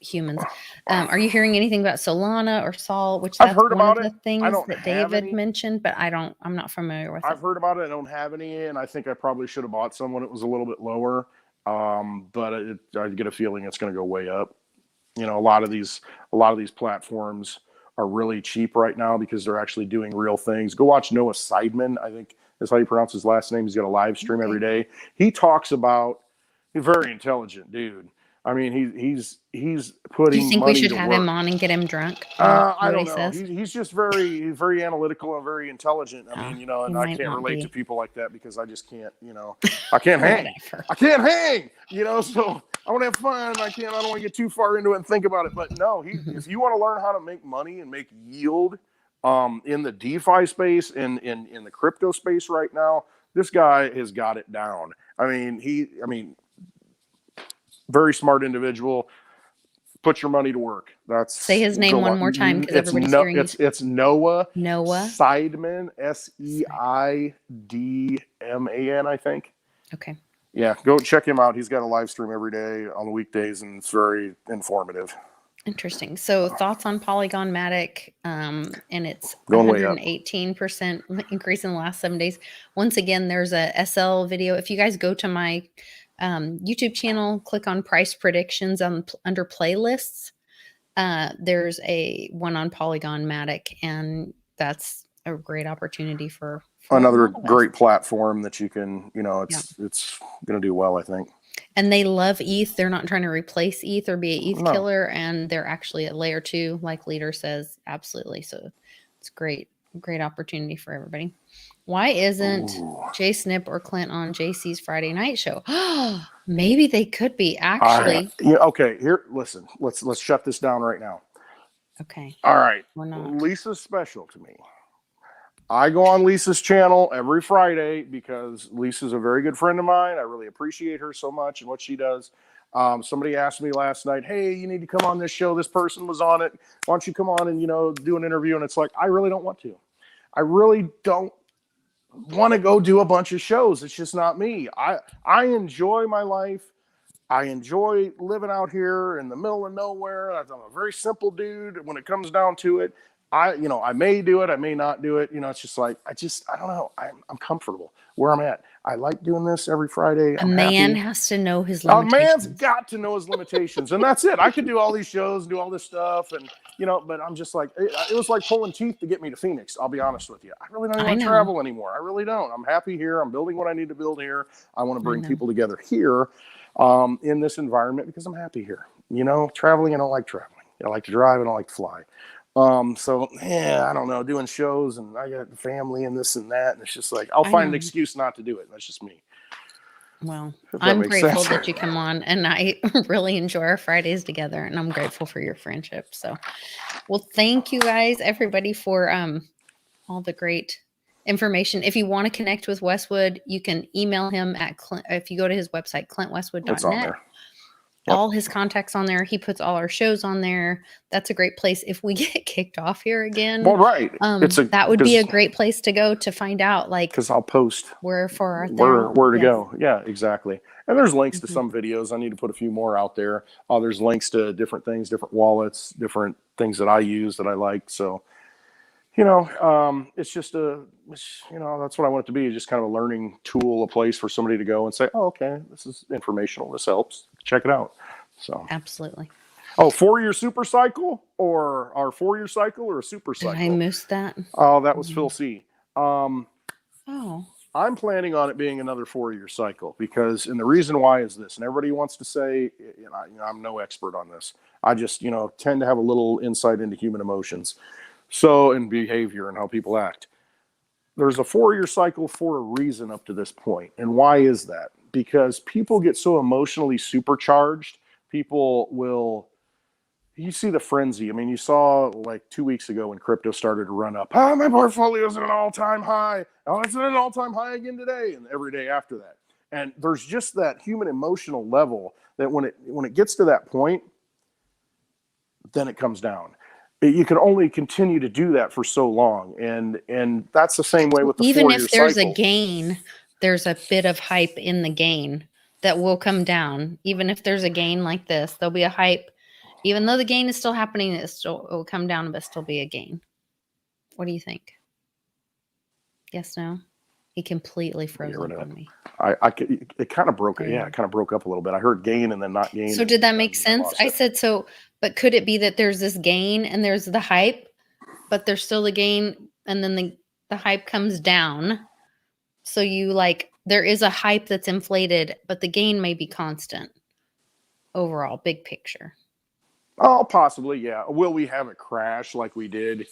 humans. Are you hearing anything about Solana or Sol, which I've that's heard one of about the it. I things don't that have David any. mentioned, but I'm not familiar with it. I've heard about it. I don't have any, and I think I probably should have bought some when it was a little bit lower. But I get a feeling it's going to go way up. You know, a lot of these platforms are really cheap right now because they're actually doing real things. Go watch Noah Seidman. I think that's how you pronounce his last name. He's got a live stream every day. He talks about, he's a very intelligent dude. I mean, he's putting. Do you think we money should to have work. him on and get him drunk? I don't know. He's just very analytical and very intelligent. I mean, you know, and I can't relate to people like that because I just can't, you know, I can't hang. I can't hang, you know, so I want to have fun. I don't want to get too far into it and think about it. But no, if you want to learn how to make money and make yield in the DeFi space, in the crypto space right now, this guy has got it down. I mean, very smart individual. Put your money to work. Say his name one more time because everybody's hearing you. It's Noah Seidman, Seidman, I think. Okay. Yeah, go check him out. He's got a live stream every day on the weekdays, and it's very informative. Interesting. So thoughts on Polygon Matic, and it's 118% increase in the last 7 days. Once again, there's a SL video. If you guys go to my YouTube channel, click on price predictions under playlists. There's a one on Polygon Matic, and that's a great opportunity for another great platform that you can, you know, it's going to do well, I think. And they love ETH. They're not trying to replace ETH or be an ETH killer, and they're actually at layer 2, like Leader says. Absolutely. So it's great opportunity for everybody. Why isn't Jay Snip or Clint on JC's Friday night show? Maybe they could be, actually. Okay, here, listen. Let's shut this down right now. Okay. All right. We're not. Lisa's special to me. I go on Lisa's channel every Friday because Lisa's a very good friend of mine. I really appreciate her so much and what she does. Somebody asked me last night, hey, you need to come on this show. This person was on it. Why don't you come on and, you know, do an interview? And it's like, I really don't want to. I really don't want to go do a bunch of shows. It's just not me. I enjoy my life. I enjoy living out here in the middle of nowhere. I'm a very simple dude when it comes down to it. I may do it. I may not do it. You know, it's just like, I don't know. I'm comfortable where I'm at. I like doing this every Friday. A man has to know his limitations. A man's got to know his limitations. And that's it. I could do all these shows and do all this stuff. And, you know, but I'm just like, it was like pulling teeth to get me to Phoenix. I'll be honest with you. I really don't want to travel anymore. I really don't. I'm happy here. I'm building what I need to build here. I want to bring people together here in this environment because I'm happy here. You know, traveling, I don't like traveling. I like to drive. I don't like to fly. So I don't know, doing shows and I got family and this and that. And it's just like, I'll find an excuse not to do it. That's just me. Well, I'm grateful that you come on, and I really enjoy our Fridays together, and I'm grateful for your friendship. So, well, thank you guys, everybody, for all the great information. If you want to connect with Westwood, you can email him at if you go to his website, clintwestwood.net. All his contacts on there. He puts all our shows on there. That's a great place. If we get kicked off here again, well, right, that would be a great place to go to find out, like, because I'll post where to go. Yeah, exactly. And there's links to some videos. I need to put a few more out there. There's links to different things, different wallets, different things that I use that I like. So, you know, it's just that's what I want it to be. Just kind of a learning tool, a place for somebody to go and say, oh, okay, this is informational. This helps. Check it out. So absolutely. Oh, 4-year super cycle or our 4-year cycle or a super cycle? Did I miss that? Oh, that was Phil C. I'm planning on it being another 4-year cycle and the reason why is this, and everybody wants to say, I'm no expert on this. I just, tend to have a little insight into human emotions. So, and behavior and how people act. There's a 4-year cycle for a reason up to this point. And why is that? Because people get so emotionally supercharged. You see the frenzy. I mean, you saw like 2 weeks ago when crypto started to run up. My portfolio's at an all-time high. Oh, it's at an all-time high again today, and every day after that. And there's just that human emotional level that when it gets to that point, then it comes down. You can only continue to do that for so long, and that's the same way with the 4-year cycle. Even if there's a gain, there's a bit of hype in the gain that will come down. Even if there's a gain like this, there'll be a hype. Even though the gain is still happening, it will come down, but still be a gain. What do you think? Yes, no? He completely froze up on me. It kind of broke. Yeah, it kind of broke up a little bit. I heard gain and then not gain. So did that make sense? I said so, but could it be that there's this gain and there's the hype, but there's still the gain, and then the hype comes down? So you there is a hype that's inflated, but the gain may be constant overall, big picture. Oh, possibly, yeah. Will we have it crash like we did?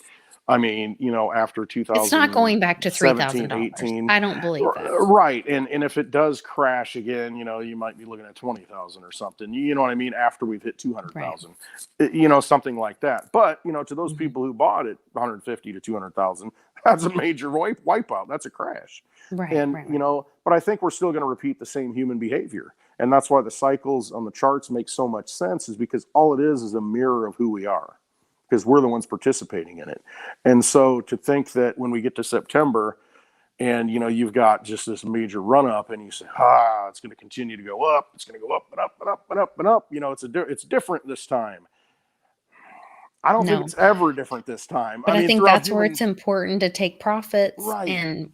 I mean, after 2000, it's not going back to $3,000. I don't believe that. Right, and if it does crash again, you might be looking at 20,000 or something. You know what I mean? After we've hit 200,000, right. Something like that. But to those people who bought it 150 to 200,000, that's a major wipeout. That's a crash. Right. And right. But I think we're still going to repeat the same human behavior, and that's why the cycles on the charts make so much sense. Is because all it is a mirror of who we are. Because we're the ones participating in it. And so to think that when we get to September and, you've got just this major run up and you say, it's going to continue to go up. It's going to go up and up and up and up and up. It's different this time. I don't think it's ever different this time. But I think that's where it's important to take profits and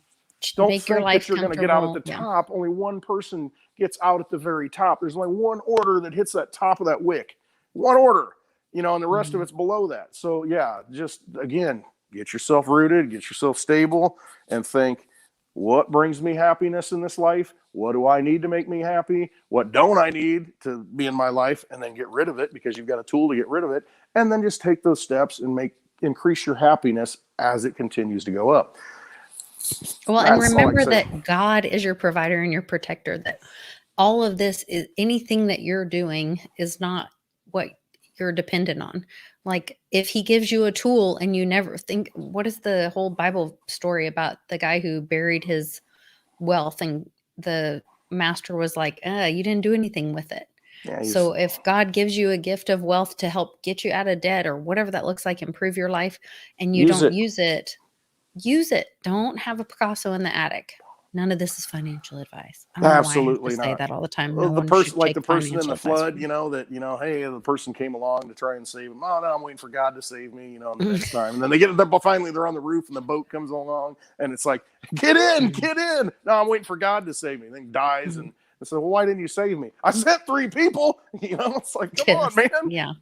don't make your life you're going to get out at the top. Only one person gets out at the very top. There's only one order that hits that top of that wick. One order. And the rest of it's below that. So yeah, just again, get yourself rooted, get yourself stable, and think, what brings me happiness in this life? What do I need to make me happy? What don't I need to be in my life? And then get rid of it, because you've got a tool to get rid of it. And then just take those steps and increase your happiness as it continues to go up. Well, and remember that God is your provider and your protector, that all of this is anything that you're doing is not what you're dependent on. Like if he gives you a tool and you never think, what is the whole Bible story about the guy who buried his wealth and the master was like, you didn't do anything with it. Yeah, so if God gives you a gift of wealth to help get you out of debt or whatever that looks like, improve your life, and you don't use it. Don't have a Picasso in the attic. None of this is financial advice. I don't Absolutely know why I have to say that all the time. The person in the flood, hey, the person came along to try and save him. Oh, no, I'm waiting for God to save me, the next time. And then finally they're on the roof and the boat comes along and it's like, get in. No, I'm waiting for God to save me. And then dies and so, well, why didn't you save me? I sent 3 people. It's like, come on, man.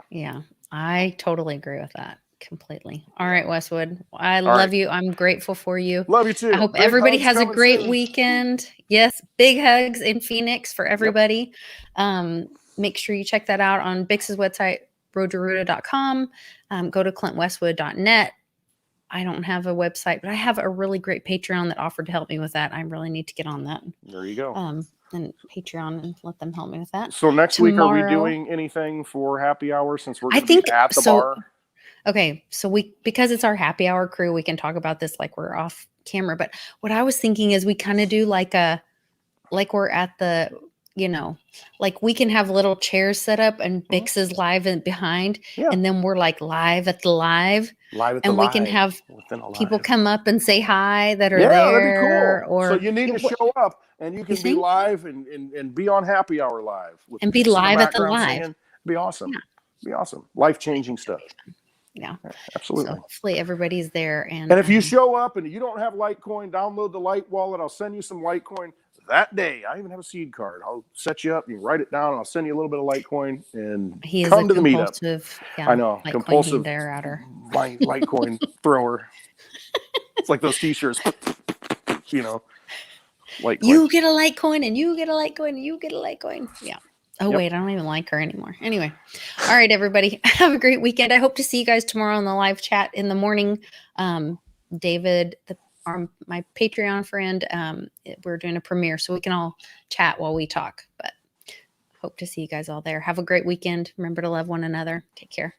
Yeah. I totally agree with that. Completely. All right, Westwood. I love you. I'm grateful for you. Love you too. I hope everybody has a great weekend. Yes, big hugs in Phoenix for everybody. Yep. Make sure you check that out on Bix's website, roadtoruta.com. Go to clintwestwood.net. I don't have a website, but I have a really great Patreon that offered to help me with that. I really need to get on that. There you go. And Patreon and let them help me with that. So next week, are we doing anything for happy hour since we're going to be at the bar? Okay, so because it's our happy hour crew, we can talk about this like we're off camera. But what I was thinking is we kind of do like we're at the, like we can have little chairs set up and Bix is live and behind, and then we're like live at the live, and we can have people come up and say hi that are there. That'd be cool. So you need to show up, and you can be live and be on happy hour live and be live at the live. Singing. Be awesome. Yeah. Be awesome. Life-changing stuff. Yeah, absolutely. So hopefully everybody's there. And if you show up and you don't have Litecoin, download the Lite wallet. I'll send you some Litecoin that day. I even have a seed card. I'll set you up. You can write it down. And I'll send you a little bit of Litecoin and come to the meetup. I know, compulsive Litecoin thrower. It's like those T-shirts. Litecoin. You get a Litecoin and you get a Litecoin and you get a Litecoin. Yeah. Oh, wait, I don't even like her anymore. Anyway. All right, everybody. Have a great weekend. I hope to see you guys tomorrow on the live chat in the morning. David, my Patreon friend, we're doing a premiere, so we can all chat while we talk. But hope to see you guys all there. Have a great weekend. Remember to love one another. Take care.